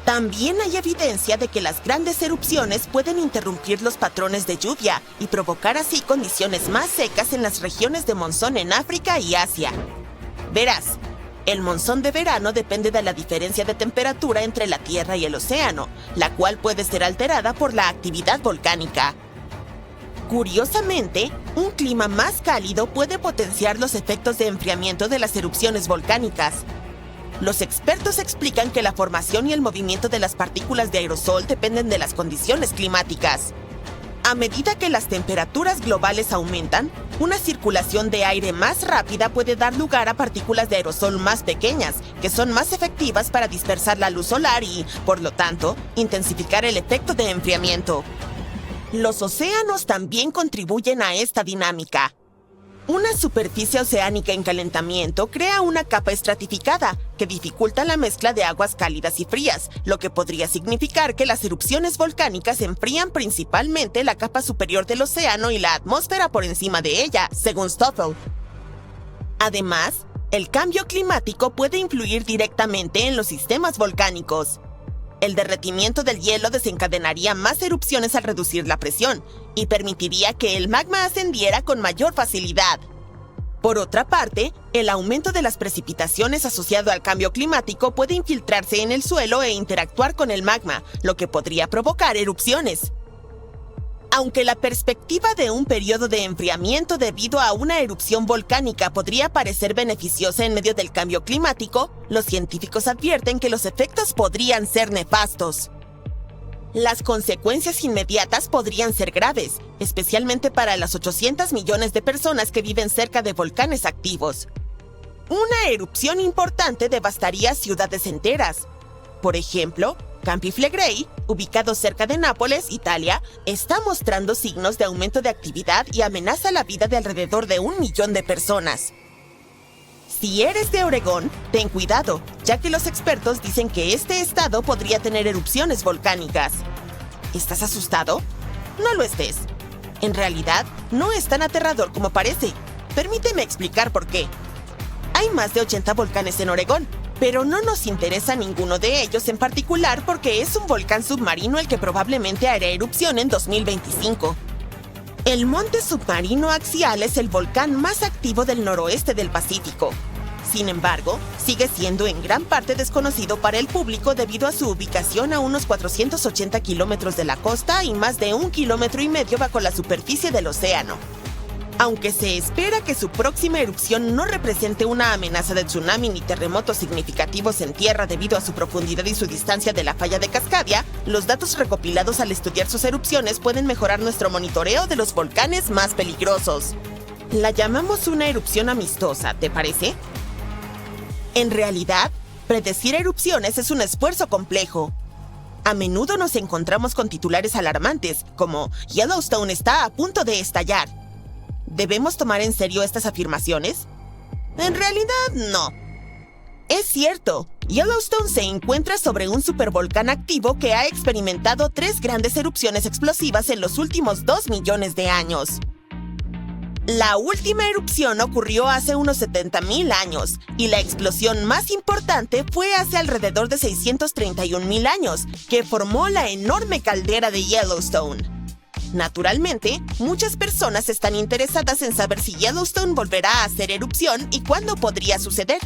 También hay evidencia de que las grandes erupciones pueden interrumpir los patrones de lluvia y provocar así condiciones más secas en las regiones de monzón en África y Asia. Verás, el monzón de verano depende de la diferencia de temperatura entre la Tierra y el océano, la cual puede ser alterada por la actividad volcánica. Curiosamente, un clima más cálido puede potenciar los efectos de enfriamiento de las erupciones volcánicas. Los expertos explican que la formación y el movimiento de las partículas de aerosol dependen de las condiciones climáticas. A medida que las temperaturas globales aumentan, una circulación de aire más rápida puede dar lugar a partículas de aerosol más pequeñas, que son más efectivas para dispersar la luz solar y, por lo tanto, intensificar el efecto de enfriamiento. Los océanos también contribuyen a esta dinámica. Una superficie oceánica en calentamiento crea una capa estratificada que dificulta la mezcla de aguas cálidas y frías, lo que podría significar que las erupciones volcánicas enfrían principalmente la capa superior del océano y la atmósfera por encima de ella, según Stoffel. Además, el cambio climático puede influir directamente en los sistemas volcánicos. El derretimiento del hielo desencadenaría más erupciones al reducir la presión y permitiría que el magma ascendiera con mayor facilidad. Por otra parte, el aumento de las precipitaciones asociado al cambio climático puede infiltrarse en el suelo e interactuar con el magma, lo que podría provocar erupciones. Aunque la perspectiva de un periodo de enfriamiento debido a una erupción volcánica podría parecer beneficiosa en medio del cambio climático, los científicos advierten que los efectos podrían ser nefastos. Las consecuencias inmediatas podrían ser graves, especialmente para las 800 millones de personas que viven cerca de volcanes activos. Una erupción importante devastaría ciudades enteras. Por ejemplo, Campi Flegrei, ubicado cerca de Nápoles, Italia, está mostrando signos de aumento de actividad y amenaza la vida de alrededor de 1 millón de personas. Si eres de Oregón, ten cuidado, ya que los expertos dicen que este estado podría tener erupciones volcánicas. ¿Estás asustado? No lo estés. En realidad, no es tan aterrador como parece. Permíteme explicar por qué. Hay más de 80 volcanes en Oregón, pero no nos interesa ninguno de ellos en particular porque es un volcán submarino el que probablemente hará erupción en 2025. El monte submarino axial es el volcán más activo del noroeste del Pacífico. Sin embargo, sigue siendo en gran parte desconocido para el público debido a su ubicación a unos 480 kilómetros de la costa y más de 1,5 kilómetros bajo la superficie del océano. Aunque se espera que su próxima erupción no represente una amenaza de tsunami ni terremotos significativos en tierra debido a su profundidad y su distancia de la falla de Cascadia, los datos recopilados al estudiar sus erupciones pueden mejorar nuestro monitoreo de los volcanes más peligrosos. La llamamos una erupción amistosa, ¿te parece? En realidad, predecir erupciones es un esfuerzo complejo. A menudo nos encontramos con titulares alarmantes, como Yellowstone está a punto de estallar. ¿Debemos tomar en serio estas afirmaciones? En realidad, no. Es cierto, Yellowstone se encuentra sobre un supervolcán activo que ha experimentado 3 grandes erupciones explosivas en los últimos 2 millones de años. La última erupción ocurrió hace unos 70,000 años, y la explosión más importante fue hace alrededor de 631,000 años, que formó la enorme caldera de Yellowstone. Naturalmente, muchas personas están interesadas en saber si Yellowstone volverá a hacer erupción y cuándo podría suceder.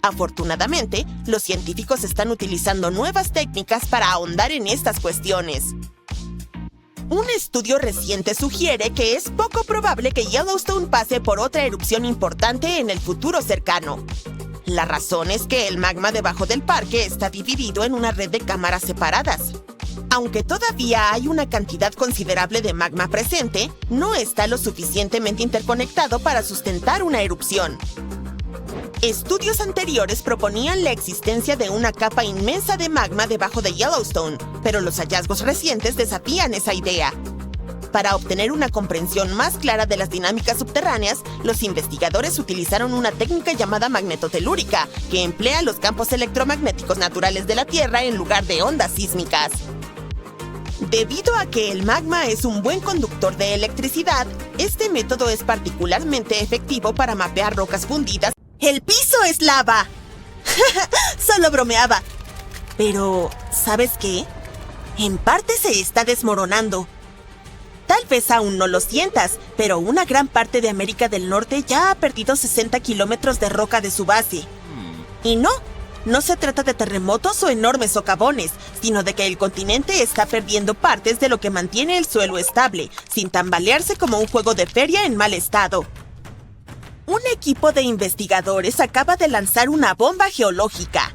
Afortunadamente, los científicos están utilizando nuevas técnicas para ahondar en estas cuestiones. Un estudio reciente sugiere que es poco probable que Yellowstone pase por otra erupción importante en el futuro cercano. La razón es que el magma debajo del parque está dividido en una red de cámaras separadas. Aunque todavía hay una cantidad considerable de magma presente, no está lo suficientemente interconectado para sustentar una erupción. Estudios anteriores proponían la existencia de una capa inmensa de magma debajo de Yellowstone, pero los hallazgos recientes desafían esa idea. Para obtener una comprensión más clara de las dinámicas subterráneas, los investigadores utilizaron una técnica llamada magnetotelúrica, que emplea los campos electromagnéticos naturales de la Tierra en lugar de ondas sísmicas. Debido a que el magma es un buen conductor de electricidad, este método es particularmente efectivo para mapear rocas fundidas. ¡El piso es lava! Solo bromeaba. Pero, ¿sabes qué? En parte se está desmoronando. Tal vez aún no lo sientas, pero una gran parte de América del Norte ya ha perdido 60 kilómetros de roca de su base. Y no se trata de terremotos o enormes socavones, sino de que el continente está perdiendo partes de lo que mantiene el suelo estable, sin tambalearse como un juego de feria en mal estado. Un equipo de investigadores acaba de lanzar una bomba geológica.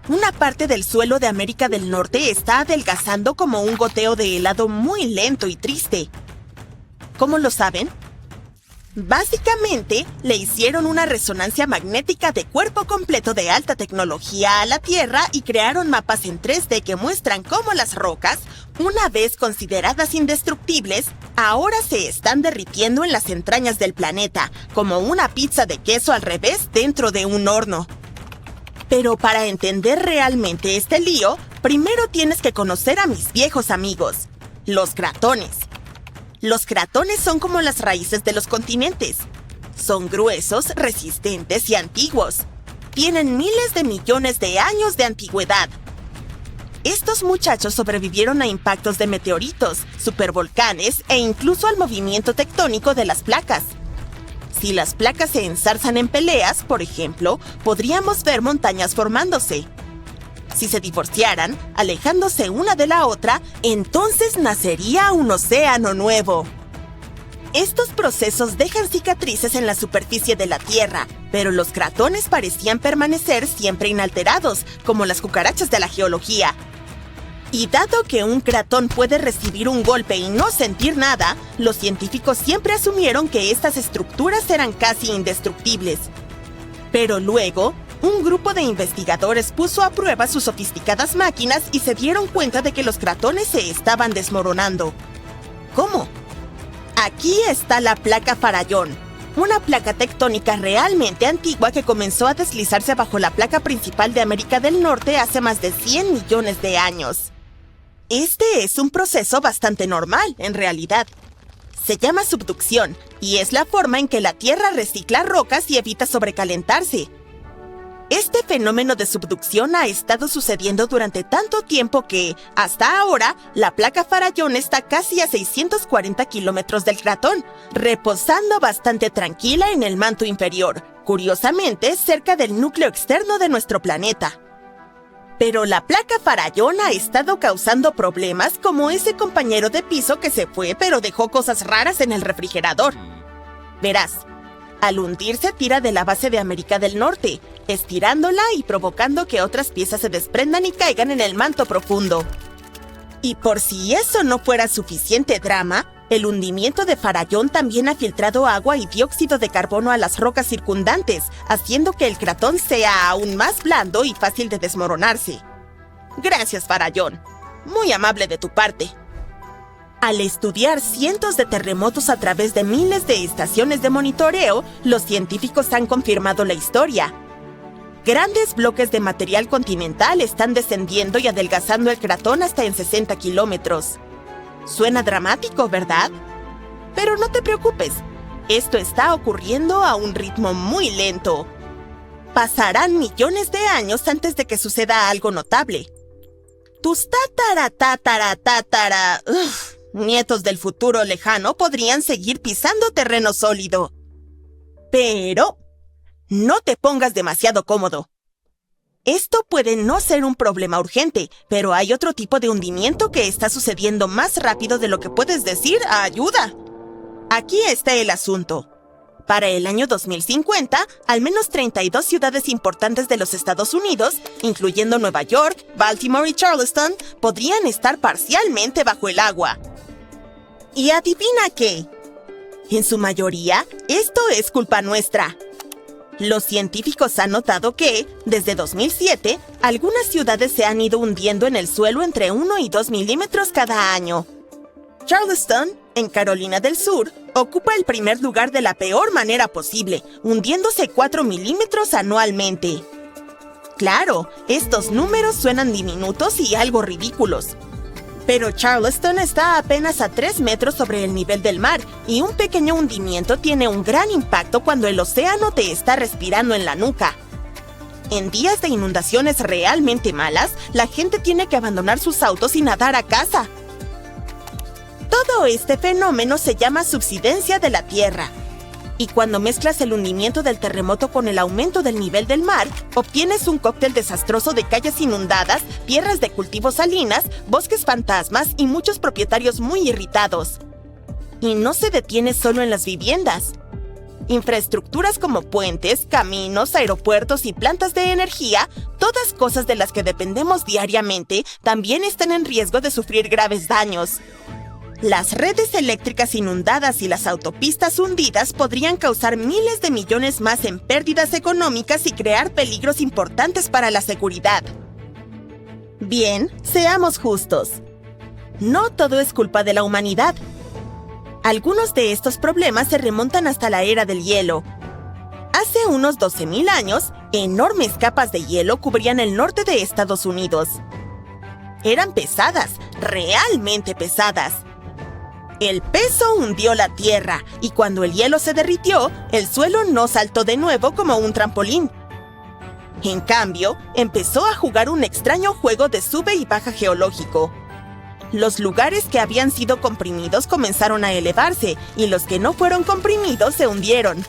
Una parte del suelo de América del Norte está adelgazando como un goteo de helado muy lento y triste. ¿Cómo lo saben? Básicamente, le hicieron una resonancia magnética de cuerpo completo de alta tecnología a la Tierra y crearon mapas en 3D que muestran cómo las rocas, una vez consideradas indestructibles, ahora se están derritiendo en las entrañas del planeta, como una pizza de queso al revés dentro de un horno. Pero para entender realmente este lío, primero tienes que conocer a mis viejos amigos, los cratones. Los cratones son como las raíces de los continentes. Son gruesos, resistentes y antiguos. Tienen miles de millones de años de antigüedad. Estos muchachos sobrevivieron a impactos de meteoritos, supervolcanes e incluso al movimiento tectónico de las placas. Si las placas se enzarzan en peleas, por ejemplo, podríamos ver montañas formándose. Si se divorciaran, alejándose una de la otra, entonces nacería un océano nuevo. Estos procesos dejan cicatrices en la superficie de la Tierra, pero los cratones parecían permanecer siempre inalterados, como las cucarachas de la geología. Y dado que un cratón puede recibir un golpe y no sentir nada, los científicos siempre asumieron que estas estructuras eran casi indestructibles. Pero luego, un grupo de investigadores puso a prueba sus sofisticadas máquinas y se dieron cuenta de que los cratones se estaban desmoronando. ¿Cómo? Aquí está la placa Farallón, una placa tectónica realmente antigua que comenzó a deslizarse bajo la placa principal de América del Norte hace más de 100 millones de años. Este es un proceso bastante normal, en realidad. Se llama subducción, y es la forma en que la Tierra recicla rocas y evita sobrecalentarse. Este fenómeno de subducción ha estado sucediendo durante tanto tiempo que, hasta ahora, la placa Farallón está casi a 640 kilómetros del cratón, reposando bastante tranquila en el manto inferior, curiosamente cerca del núcleo externo de nuestro planeta. Pero la placa Farallón ha estado causando problemas como ese compañero de piso que se fue pero dejó cosas raras en el refrigerador. Verás, al hundirse tira de la base de América del Norte, estirándola y provocando que otras piezas se desprendan y caigan en el manto profundo. Y por si eso no fuera suficiente drama, el hundimiento de Farallón también ha filtrado agua y dióxido de carbono a las rocas circundantes, haciendo que el cratón sea aún más blando y fácil de desmoronarse. Gracias, Farallón. Muy amable de tu parte. Al estudiar cientos de terremotos a través de miles de estaciones de monitoreo, los científicos han confirmado la historia. Grandes bloques de material continental están descendiendo y adelgazando el cratón hasta en 60 kilómetros. Suena dramático, ¿verdad? Pero no te preocupes, esto está ocurriendo a un ritmo muy lento. Pasarán millones de años antes de que suceda algo notable. Tus nietos del futuro lejano podrían seguir pisando terreno sólido. Pero no te pongas demasiado cómodo. Esto puede no ser un problema urgente, pero hay otro tipo de hundimiento que está sucediendo más rápido de lo que puedes decir ¡ayuda! Aquí está el asunto. Para el año 2050, al menos 32 ciudades importantes de los Estados Unidos, incluyendo Nueva York, Baltimore y Charleston, podrían estar parcialmente bajo el agua. ¿Y adivina qué? En su mayoría, esto es culpa nuestra. Los científicos han notado que, desde 2007, algunas ciudades se han ido hundiendo en el suelo entre 1 y 2 milímetros cada año. Charleston, en Carolina del Sur, ocupa el primer lugar de la peor manera posible, hundiéndose 4 milímetros anualmente. Claro, estos números suenan diminutos y algo ridículos. Pero Charleston está apenas a 3 metros sobre el nivel del mar, y un pequeño hundimiento tiene un gran impacto cuando el océano te está respirando en la nuca. En días de inundaciones realmente malas, la gente tiene que abandonar sus autos y nadar a casa. Todo este fenómeno se llama subsidencia de la Tierra. Y cuando mezclas el hundimiento del terremoto con el aumento del nivel del mar, obtienes un cóctel desastroso de calles inundadas, tierras de cultivo salinas, bosques fantasmas y muchos propietarios muy irritados. Y no se detiene solo en las viviendas. Infraestructuras como puentes, caminos, aeropuertos y plantas de energía, todas cosas de las que dependemos diariamente, también están en riesgo de sufrir graves daños. Las redes eléctricas inundadas y las autopistas hundidas podrían causar miles de millones más en pérdidas económicas y crear peligros importantes para la seguridad. Bien, seamos justos. No todo es culpa de la humanidad. Algunos de estos problemas se remontan hasta la era del hielo. Hace unos 12.000 años, enormes capas de hielo cubrían el norte de Estados Unidos. Eran pesadas, realmente pesadas. El peso hundió la tierra, y cuando el hielo se derritió, el suelo no saltó de nuevo como un trampolín. En cambio, empezó a jugar un extraño juego de sube y baja geológico. Los lugares que habían sido comprimidos comenzaron a elevarse, y los que no fueron comprimidos se hundieron.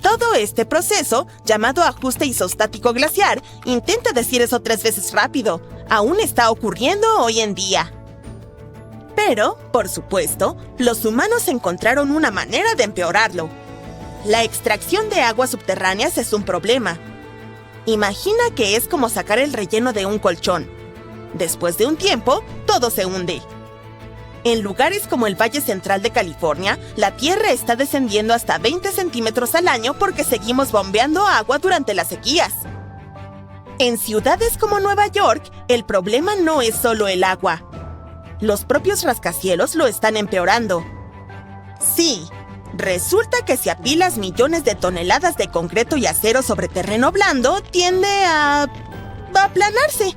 Todo este proceso, llamado ajuste isostático glaciar, intenta decir eso 3 veces rápido, aún está ocurriendo hoy en día. Pero, por supuesto, los humanos encontraron una manera de empeorarlo. La extracción de aguas subterráneas es un problema. Imagina que es como sacar el relleno de un colchón. Después de un tiempo, todo se hunde. En lugares como el Valle Central de California, la tierra está descendiendo hasta 20 centímetros al año porque seguimos bombeando agua durante las sequías. En ciudades como Nueva York, el problema no es solo el agua. Los propios rascacielos lo están empeorando. Sí, resulta que si apilas millones de toneladas de concreto y acero sobre terreno blando, tiende a aplanarse.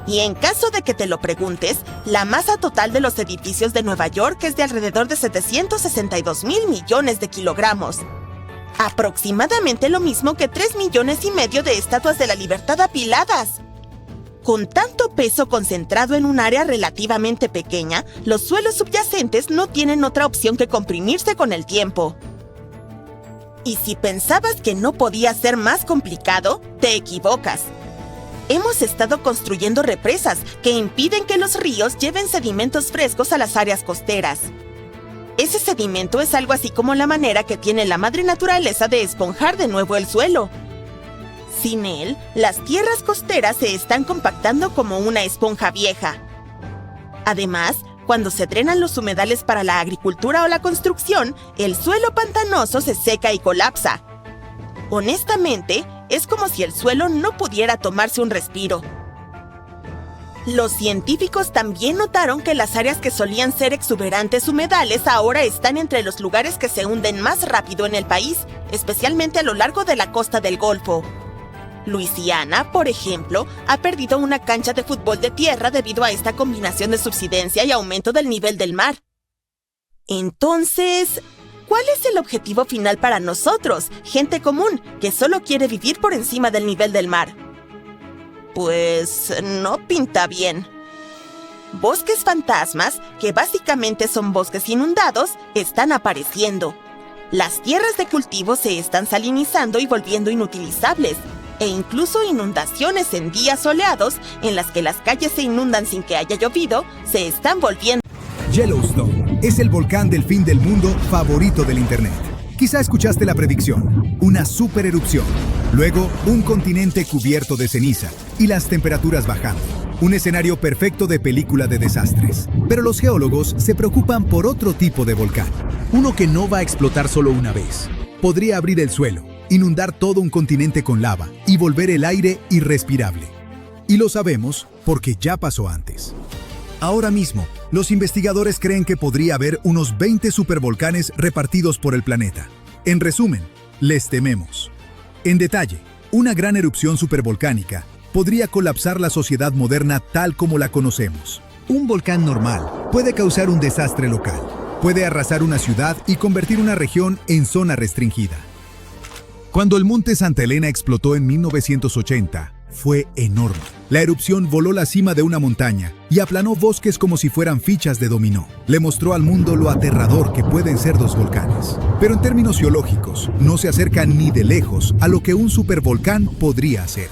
Y en caso de que te lo preguntes, la masa total de los edificios de Nueva York es de alrededor de 762,000 millones de kilogramos. Aproximadamente lo mismo que 3,5 millones de estatuas de la libertad apiladas. Con tanto peso concentrado en un área relativamente pequeña, los suelos subyacentes no tienen otra opción que comprimirse con el tiempo. Y si pensabas que no podía ser más complicado, te equivocas. Hemos estado construyendo represas que impiden que los ríos lleven sedimentos frescos a las áreas costeras. Ese sedimento es algo así como la manera que tiene la madre naturaleza de esponjar de nuevo el suelo. Sin él, las tierras costeras se están compactando como una esponja vieja. Además, cuando se drenan los humedales para la agricultura o la construcción, el suelo pantanoso se seca y colapsa. Honestamente, es como si el suelo no pudiera tomarse un respiro. Los científicos también notaron que las áreas que solían ser exuberantes humedales ahora están entre los lugares que se hunden más rápido en el país, especialmente a lo largo de la costa del Golfo. Luisiana, por ejemplo, ha perdido una cancha de fútbol de tierra debido a esta combinación de subsidencia y aumento del nivel del mar. Entonces, ¿cuál es el objetivo final para nosotros, gente común, que solo quiere vivir por encima del nivel del mar? Pues no pinta bien. Bosques fantasmas, que básicamente son bosques inundados, están apareciendo. Las tierras de cultivo se están salinizando y volviendo inutilizables, e incluso inundaciones en días soleados, en las que las calles se inundan sin que haya llovido, se están volviendo. Yellowstone es el volcán del fin del mundo favorito del Internet. Quizá escuchaste la predicción, una supererupción, luego un continente cubierto de ceniza y las temperaturas bajando. Un escenario perfecto de película de desastres. Pero los geólogos se preocupan por otro tipo de volcán. Uno que no va a explotar solo una vez. Podría abrir el suelo, inundar todo un continente con lava y volver el aire irrespirable. Y lo sabemos porque ya pasó antes. Ahora mismo, los investigadores creen que podría haber unos 20 supervolcanes repartidos por el planeta. En resumen, les tememos. En detalle, una gran erupción supervolcánica podría colapsar la sociedad moderna tal como la conocemos. Un volcán normal puede causar un desastre local, puede arrasar una ciudad y convertir una región en zona restringida. Cuando el monte Santa Elena explotó en 1980, fue enorme. La erupción voló la cima de una montaña y aplanó bosques como si fueran fichas de dominó. Le mostró al mundo lo aterrador que pueden ser los volcanes. Pero en términos geológicos, no se acerca ni de lejos a lo que un supervolcán podría hacer.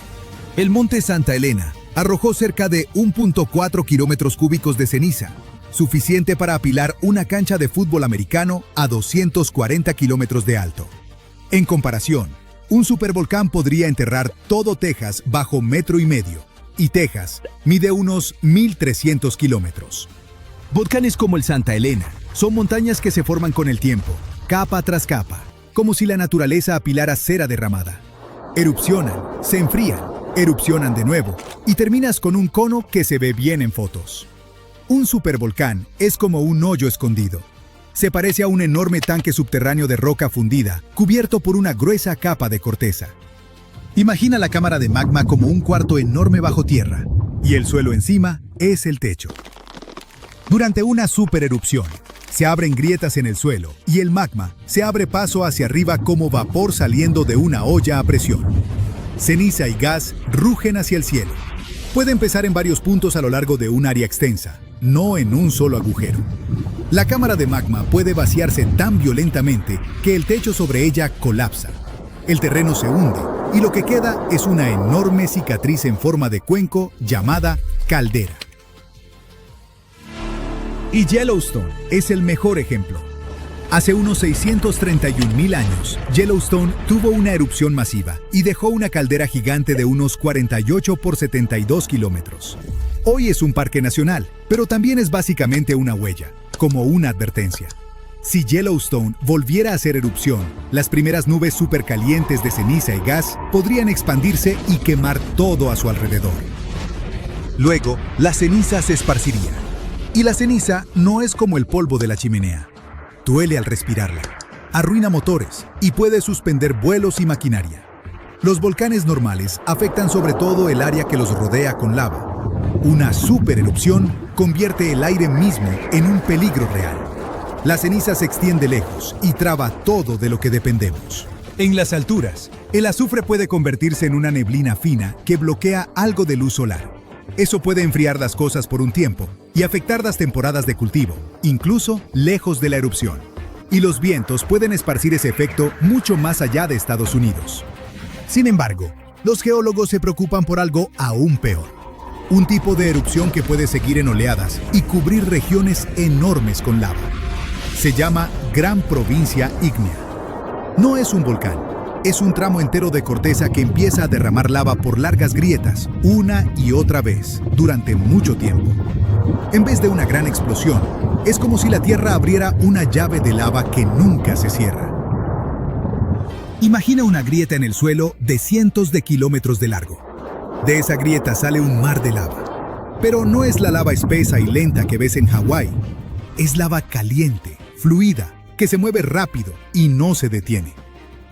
El monte Santa Elena arrojó cerca de 1.4 kilómetros cúbicos de ceniza, suficiente para apilar una cancha de fútbol americano a 240 kilómetros de alto. En comparación, un supervolcán podría enterrar todo Texas bajo 1,5 metros, y Texas mide unos 1,300 kilómetros. Volcanes como el Santa Elena son montañas que se forman con el tiempo, capa tras capa, como si la naturaleza apilara cera derramada. Erupcionan, se enfrían, erupcionan de nuevo, y terminas con un cono que se ve bien en fotos. Un supervolcán es como un hoyo escondido. Se parece a un enorme tanque subterráneo de roca fundida, cubierto por una gruesa capa de corteza. Imagina la cámara de magma como un cuarto enorme bajo tierra, y el suelo encima es el techo. Durante una supererupción, se abren grietas en el suelo, y el magma se abre paso hacia arriba como vapor saliendo de una olla a presión. Ceniza y gas rugen hacia el cielo. Puede empezar en varios puntos a lo largo de un área extensa, no en un solo agujero. La cámara de magma puede vaciarse tan violentamente que el techo sobre ella colapsa. El terreno se hunde y lo que queda es una enorme cicatriz en forma de cuenco llamada caldera. Y Yellowstone es el mejor ejemplo. Hace unos 631.000 años, Yellowstone tuvo una erupción masiva y dejó una caldera gigante de unos 48 por 72 kilómetros. Hoy es un parque nacional, pero también es básicamente una huella, como una advertencia. Si Yellowstone volviera a hacer erupción, las primeras nubes supercalientes de ceniza y gas podrían expandirse y quemar todo a su alrededor. Luego, la ceniza se esparciría. Y la ceniza no es como el polvo de la chimenea. Duele al respirarla, arruina motores y puede suspender vuelos y maquinaria. Los volcanes normales afectan sobre todo el área que los rodea con lava. Una supererupción convierte el aire mismo en un peligro real. La ceniza se extiende lejos y traba todo de lo que dependemos. En las alturas, el azufre puede convertirse en una neblina fina que bloquea algo de luz solar. Eso puede enfriar las cosas por un tiempo y afectar las temporadas de cultivo, incluso lejos de la erupción. Y los vientos pueden esparcir ese efecto mucho más allá de Estados Unidos. Sin embargo, los geólogos se preocupan por algo aún peor. Un tipo de erupción que puede seguir en oleadas y cubrir regiones enormes con lava. Se llama Gran Provincia Ígnea. No es un volcán, es un tramo entero de corteza que empieza a derramar lava por largas grietas, una y otra vez, durante mucho tiempo. En vez de una gran explosión, es como si la Tierra abriera una llave de lava que nunca se cierra. Imagina una grieta en el suelo de cientos de kilómetros de largo. De esa grieta sale un mar de lava. Pero no es la lava espesa y lenta que ves en Hawái. Es lava caliente, fluida, que se mueve rápido y no se detiene.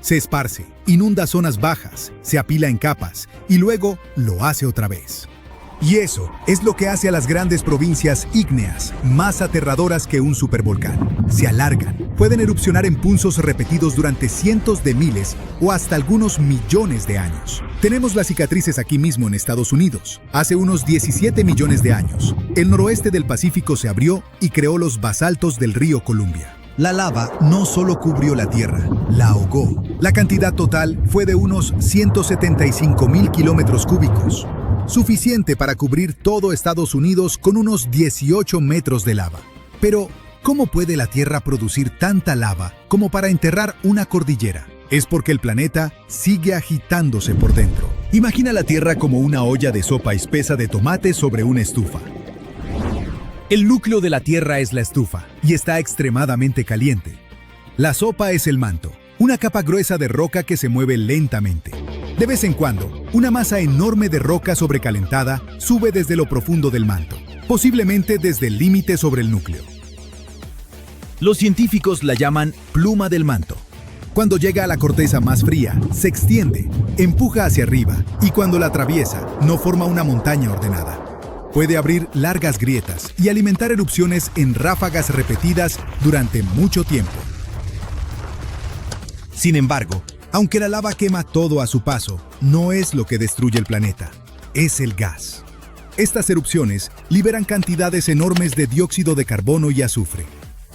Se esparce, inunda zonas bajas, se apila en capas y luego lo hace otra vez. Y eso es lo que hace a las grandes provincias ígneas más aterradoras que un supervolcán. Se alargan, pueden erupcionar en punzos repetidos durante cientos de miles o hasta algunos millones de años. Tenemos las cicatrices aquí mismo en Estados Unidos. Hace unos 17 millones de años, el noroeste del Pacífico se abrió y creó los basaltos del río Columbia. La lava no solo cubrió la Tierra, la ahogó. La cantidad total fue de unos 175.000 kilómetros cúbicos. Suficiente para cubrir todo Estados Unidos con unos 18 metros de lava. Pero, ¿cómo puede la Tierra producir tanta lava como para enterrar una cordillera? Es porque el planeta sigue agitándose por dentro. Imagina la Tierra como una olla de sopa espesa de tomate sobre una estufa. El núcleo de la Tierra es la estufa y está extremadamente caliente. La sopa es el manto, una capa gruesa de roca que se mueve lentamente. De vez en cuando, una masa enorme de roca sobrecalentada sube desde lo profundo del manto, posiblemente desde el límite sobre el núcleo. Los científicos la llaman pluma del manto. Cuando llega a la corteza más fría, se extiende, empuja hacia arriba y cuando la atraviesa, no forma una montaña ordenada. Puede abrir largas grietas y alimentar erupciones en ráfagas repetidas durante mucho tiempo. Sin embargo, aunque la lava quema todo a su paso, no es lo que destruye el planeta, es el gas. Estas erupciones liberan cantidades enormes de dióxido de carbono y azufre.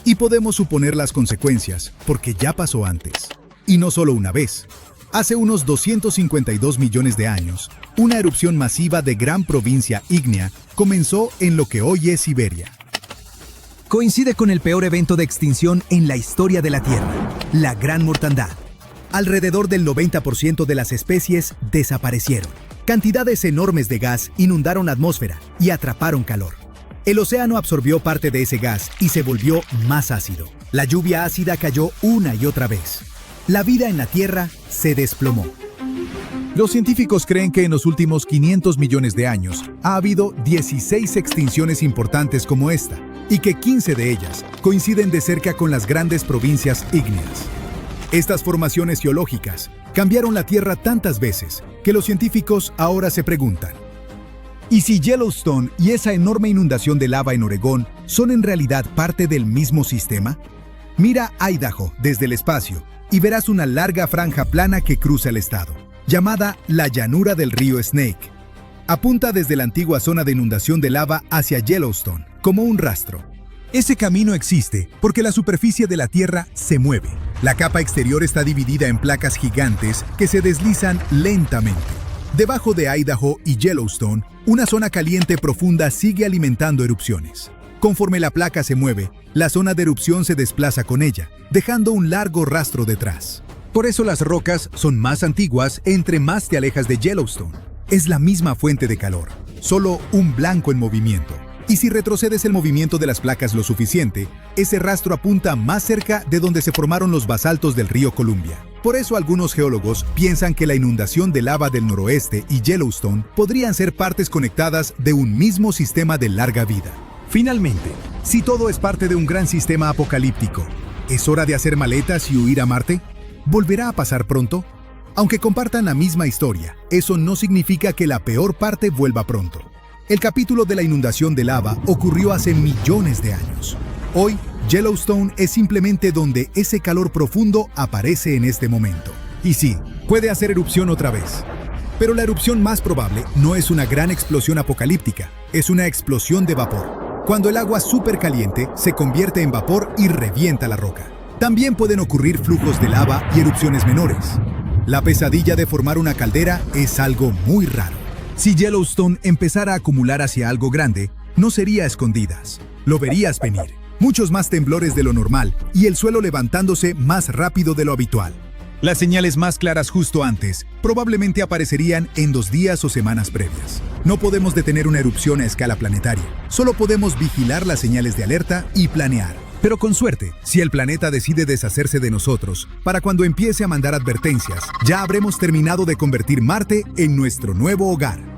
Y podemos suponer las consecuencias, porque ya pasó antes. Y no solo una vez. Hace unos 252 millones de años, una erupción masiva de Gran Provincia Ígnea comenzó en lo que hoy es Siberia. Coincide con el peor evento de extinción en la historia de la Tierra, la Gran Mortandad. Alrededor del 90% de las especies desaparecieron. Cantidades enormes de gas inundaron la atmósfera y atraparon calor. El océano absorbió parte de ese gas y se volvió más ácido. La lluvia ácida cayó una y otra vez. La vida en la Tierra se desplomó. Los científicos creen que en los últimos 500 millones de años ha habido 16 extinciones importantes como esta, y que 15 de ellas coinciden de cerca con las grandes provincias ígneas. Estas formaciones geológicas cambiaron la Tierra tantas veces que los científicos ahora se preguntan: ¿y si Yellowstone y esa enorme inundación de lava en Oregón son en realidad parte del mismo sistema? Mira Idaho desde el espacio y verás una larga franja plana que cruza el estado, llamada la llanura del río Snake. Apunta desde la antigua zona de inundación de lava hacia Yellowstone, como un rastro. Ese camino existe porque la superficie de la Tierra se mueve. La capa exterior está dividida en placas gigantes que se deslizan lentamente. Debajo de Idaho y Yellowstone, una zona caliente profunda sigue alimentando erupciones. Conforme la placa se mueve, la zona de erupción se desplaza con ella, dejando un largo rastro detrás. Por eso las rocas son más antiguas entre más te alejas de Yellowstone. Es la misma fuente de calor, solo un blanco en movimiento. Y si retrocedes el movimiento de las placas lo suficiente, ese rastro apunta más cerca de donde se formaron los basaltos del río Columbia. Por eso algunos geólogos piensan que la inundación de lava del noroeste y Yellowstone podrían ser partes conectadas de un mismo sistema de larga vida. Finalmente, si todo es parte de un gran sistema apocalíptico, ¿es hora de hacer maletas y huir a Marte? ¿Volverá a pasar pronto? Aunque compartan la misma historia, eso no significa que la peor parte vuelva pronto. El capítulo de la inundación de lava ocurrió hace millones de años. Hoy, Yellowstone es simplemente donde ese calor profundo aparece en este momento. Y sí, puede hacer erupción otra vez. Pero la erupción más probable no es una gran explosión apocalíptica, es una explosión de vapor. Cuando el agua supercaliente se convierte en vapor y revienta la roca. También pueden ocurrir flujos de lava y erupciones menores. La pesadilla de formar una caldera es algo muy raro. Si Yellowstone empezara a acumular hacia algo grande, no sería a escondidas. Lo verías venir. Muchos más temblores de lo normal y el suelo levantándose más rápido de lo habitual. Las señales más claras justo antes probablemente aparecerían en 2 días o semanas previas. No podemos detener una erupción a escala planetaria. Solo podemos vigilar las señales de alerta y planear. Pero con suerte, si el planeta decide deshacerse de nosotros, para cuando empiece a mandar advertencias, ya habremos terminado de convertir Marte en nuestro nuevo hogar.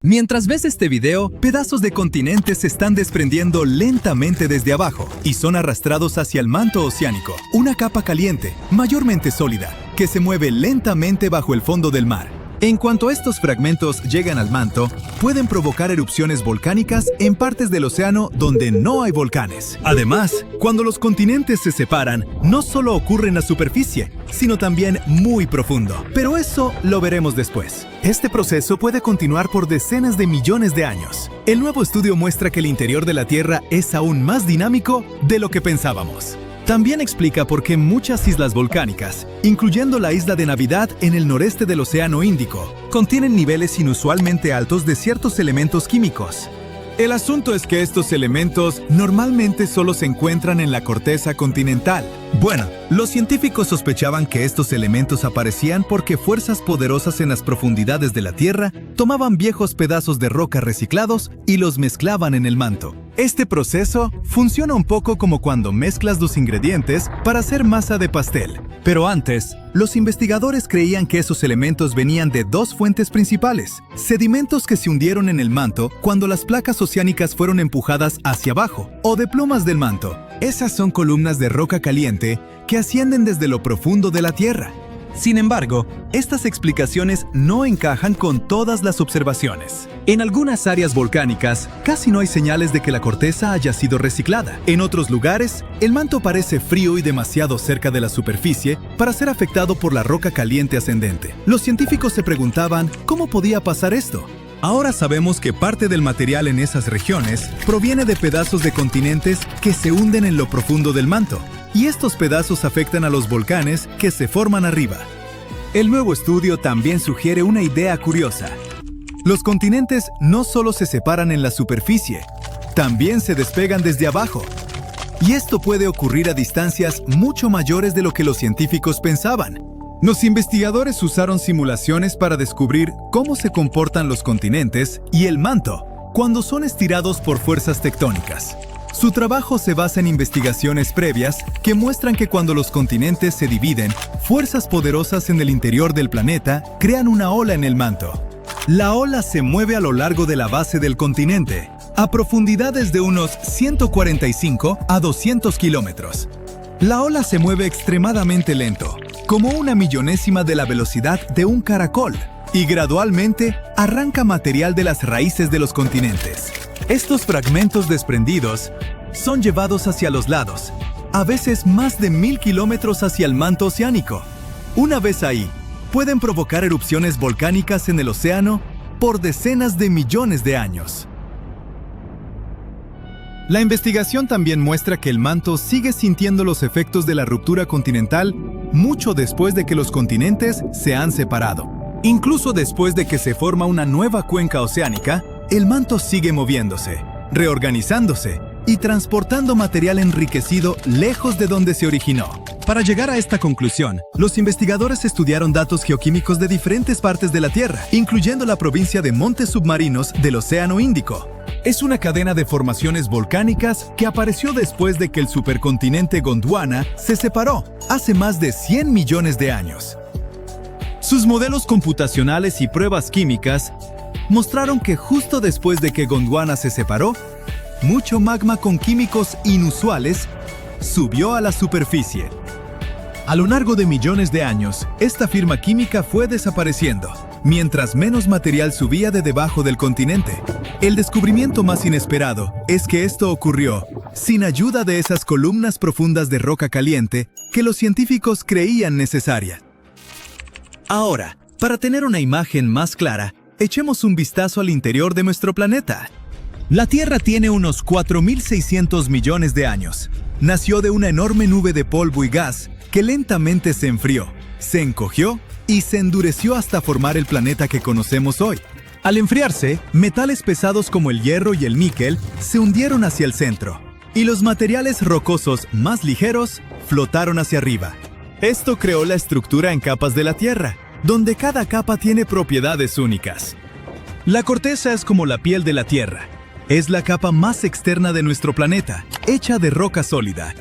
Mientras ves este video, pedazos de continentes se están desprendiendo lentamente desde abajo y son arrastrados hacia el manto oceánico, una capa caliente, mayormente sólida, que se mueve lentamente bajo el fondo del mar. En cuanto estos fragmentos llegan al manto, pueden provocar erupciones volcánicas en partes del océano donde no hay volcanes. Además, cuando los continentes se separan, no solo ocurre en la superficie, sino también muy profundo. Pero eso lo veremos después. Este proceso puede continuar por decenas de millones de años. El nuevo estudio muestra que el interior de la Tierra es aún más dinámico de lo que pensábamos. También explica por qué muchas islas volcánicas, incluyendo la isla de Navidad en el noreste del Océano Índico, contienen niveles inusualmente altos de ciertos elementos químicos. El asunto es que estos elementos normalmente solo se encuentran en la corteza continental. Bueno, los científicos sospechaban que estos elementos aparecían porque fuerzas poderosas en las profundidades de la Tierra tomaban viejos pedazos de roca reciclados y los mezclaban en el manto. Este proceso funciona un poco como cuando mezclas 2 ingredientes para hacer masa de pastel. Pero antes, los investigadores creían que esos elementos venían de 2 fuentes principales: sedimentos que se hundieron en el manto cuando las placas oceánicas fueron empujadas hacia abajo, o de plumas del manto. Esas son columnas de roca caliente que ascienden desde lo profundo de la Tierra. Sin embargo, estas explicaciones no encajan con todas las observaciones. En algunas áreas volcánicas, casi no hay señales de que la corteza haya sido reciclada. En otros lugares, el manto parece frío y demasiado cerca de la superficie para ser afectado por la roca caliente ascendente. Los científicos se preguntaban cómo podía pasar esto. Ahora sabemos que parte del material en esas regiones proviene de pedazos de continentes que se hunden en lo profundo del manto. Y estos pedazos afectan a los volcanes que se forman arriba. El nuevo estudio también sugiere una idea curiosa. Los continentes no solo se separan en la superficie, también se despegan desde abajo. Y esto puede ocurrir a distancias mucho mayores de lo que los científicos pensaban. Los investigadores usaron simulaciones para descubrir cómo se comportan los continentes y el manto cuando son estirados por fuerzas tectónicas. Su trabajo se basa en investigaciones previas que muestran que cuando los continentes se dividen, fuerzas poderosas en el interior del planeta crean una ola en el manto. La ola se mueve a lo largo de la base del continente, a profundidades de unos 145 a 200 kilómetros. La ola se mueve extremadamente lento, como una millonésima de la velocidad de un caracol, y gradualmente arranca material de las raíces de los continentes. Estos fragmentos desprendidos son llevados hacia los lados, a veces más de 1000 kilómetros hacia el manto oceánico. Una vez ahí, pueden provocar erupciones volcánicas en el océano por decenas de millones de años. La investigación también muestra que el manto sigue sintiendo los efectos de la ruptura continental mucho después de que los continentes se han separado. Incluso después de que se forma una nueva cuenca oceánica, el manto sigue moviéndose. reorganizándose y transportando material enriquecido lejos de donde se originó. Para llegar a esta conclusión, los investigadores estudiaron datos geoquímicos de diferentes partes de la Tierra, incluyendo la provincia de montes submarinos del Océano Índico. Es una cadena de formaciones volcánicas que apareció después de que el supercontinente Gondwana se separó hace más de 100 millones de años. Sus modelos computacionales y pruebas químicas mostraron que justo después de que Gondwana se separó, mucho magma con químicos inusuales subió a la superficie. A lo largo de millones de años, esta firma química fue desapareciendo, mientras menos material subía de debajo del continente. El descubrimiento más inesperado es que esto ocurrió sin ayuda de esas columnas profundas de roca caliente que los científicos creían necesarias. Ahora, para tener una imagen más clara, echemos un vistazo al interior de nuestro planeta. La Tierra tiene unos 4.600 millones de años. Nació de una enorme nube de polvo y gas que lentamente se enfrió, se encogió y se endureció hasta formar el planeta que conocemos hoy. Al enfriarse, metales pesados como el hierro y el níquel se hundieron hacia el centro, y los materiales rocosos más ligeros flotaron hacia arriba. Esto creó la estructura en capas de la Tierra, donde cada capa tiene propiedades únicas. La corteza es como la piel de la Tierra. Es la capa más externa de nuestro planeta, hecha de roca sólida.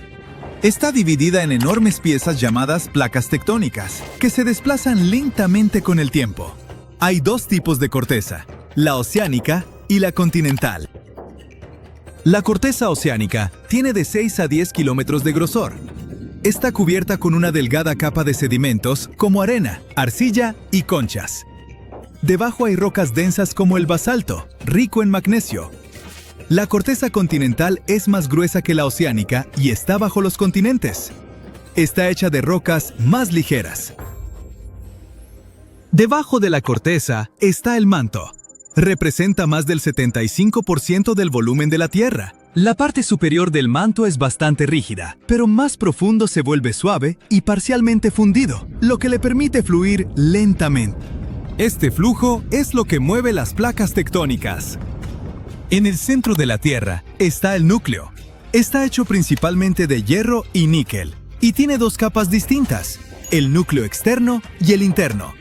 Está dividida en enormes piezas llamadas placas tectónicas, que se desplazan lentamente con el tiempo. Hay dos tipos de corteza, la oceánica y la continental. La corteza oceánica tiene de 6 a 10 kilómetros de grosor. Está cubierta con una delgada capa de sedimentos como arena, arcilla y conchas. Debajo hay rocas densas como el basalto, rico en magnesio. La corteza continental es más gruesa que la oceánica y está bajo los continentes. Está hecha de rocas más ligeras. Debajo de la corteza está el manto. Representa más del 75% del volumen de la Tierra. La parte superior del manto es bastante rígida, pero más profundo se vuelve suave y parcialmente fundido, lo que le permite fluir lentamente. Este flujo es lo que mueve las placas tectónicas. En el centro de la Tierra está el núcleo. Está hecho principalmente de hierro y níquel, y tiene dos capas distintas, el núcleo externo y el interno.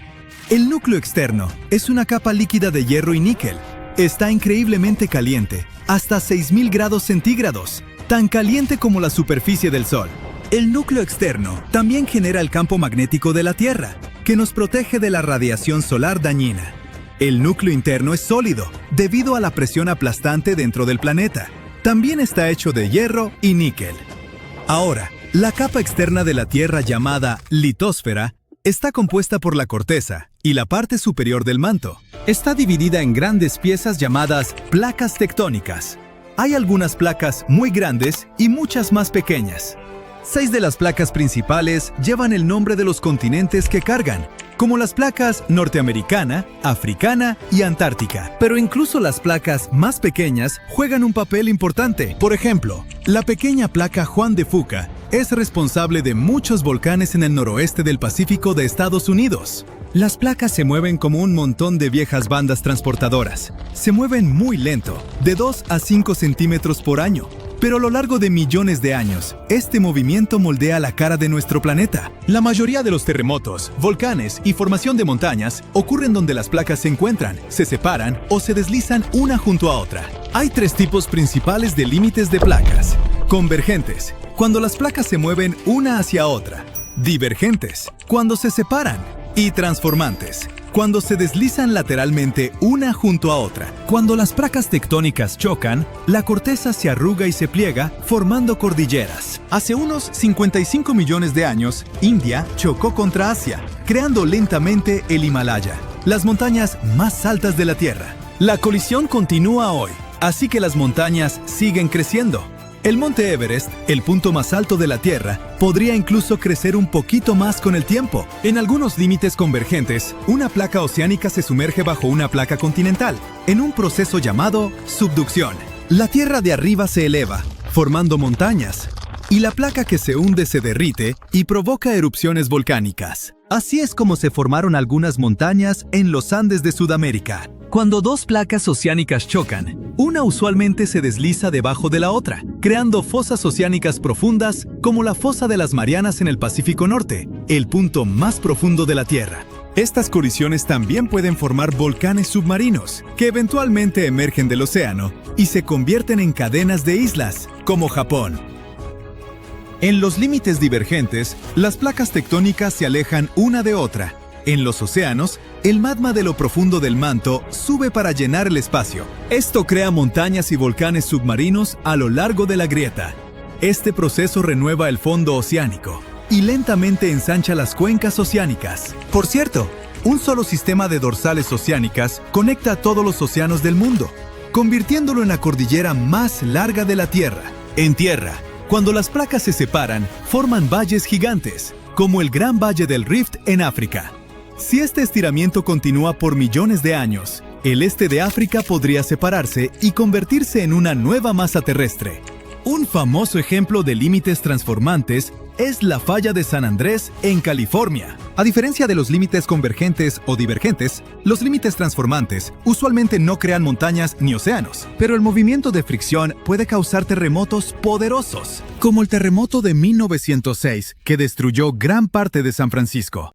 El núcleo externo es una capa líquida de hierro y níquel. Está increíblemente caliente, hasta 6.000 grados centígrados, tan caliente como la superficie del Sol. El núcleo externo también genera el campo magnético de la Tierra, que nos protege de la radiación solar dañina. El núcleo interno es sólido, debido a la presión aplastante dentro del planeta. También está hecho de hierro y níquel. Ahora, la capa externa de la Tierra llamada litosfera está compuesta por la corteza y la parte superior del manto. Está dividida en grandes piezas llamadas placas tectónicas. Hay algunas placas muy grandes y muchas más pequeñas. 6 de las placas principales llevan el nombre de los continentes que cargan, como las placas norteamericana, africana y antártica. Pero incluso las placas más pequeñas juegan un papel importante. Por ejemplo, la pequeña placa Juan de Fuca es responsable de muchos volcanes en el noroeste del Pacífico de Estados Unidos. Las placas se mueven como un montón de viejas bandas transportadoras. Se mueven muy lento, de 2 a 5 centímetros por año. Pero a lo largo de millones de años, este movimiento moldea la cara de nuestro planeta. La mayoría de los terremotos, volcanes y formación de montañas ocurren donde las placas se encuentran, se separan o se deslizan una junto a otra. Hay 3 tipos principales de límites de placas. Convergentes, cuando las placas se mueven una hacia otra. Divergentes, cuando se separan. Y transformantes, cuando se deslizan lateralmente una junto a otra. Cuando las placas tectónicas chocan, la corteza se arruga y se pliega, formando cordilleras. Hace unos 55 millones de años, India chocó contra Asia, creando lentamente el Himalaya, las montañas más altas de la Tierra. La colisión continúa hoy, así que las montañas siguen creciendo. El monte Everest, el punto más alto de la Tierra, podría incluso crecer un poquito más con el tiempo. En algunos límites convergentes, una placa oceánica se sumerge bajo una placa continental, en un proceso llamado subducción. La Tierra de arriba se eleva, formando montañas, y la placa que se hunde se derrite y provoca erupciones volcánicas. Así es como se formaron algunas montañas en los Andes de Sudamérica. Cuando dos placas oceánicas chocan, una usualmente se desliza debajo de la otra, creando fosas oceánicas profundas como la fosa de las Marianas en el Pacífico Norte, el punto más profundo de la Tierra. Estas colisiones también pueden formar volcanes submarinos, que eventualmente emergen del océano y se convierten en cadenas de islas, como Japón. En los límites divergentes, las placas tectónicas se alejan una de otra. En los océanos, el magma de lo profundo del manto sube para llenar el espacio. Esto crea montañas y volcanes submarinos a lo largo de la grieta. Este proceso renueva el fondo oceánico y lentamente ensancha las cuencas oceánicas. Por cierto, un solo sistema de dorsales oceánicas conecta a todos los océanos del mundo, convirtiéndolo en la cordillera más larga de la Tierra. En tierra, cuando las placas se separan, forman valles gigantes, como el Gran Valle del Rift en África. Si este estiramiento continúa por millones de años, el este de África podría separarse y convertirse en una nueva masa terrestre. Un famoso ejemplo de límites transformantes es la falla de San Andrés en California. A diferencia de los límites convergentes o divergentes, los límites transformantes usualmente no crean montañas ni océanos, pero el movimiento de fricción puede causar terremotos poderosos, como el terremoto de 1906, que destruyó gran parte de San Francisco.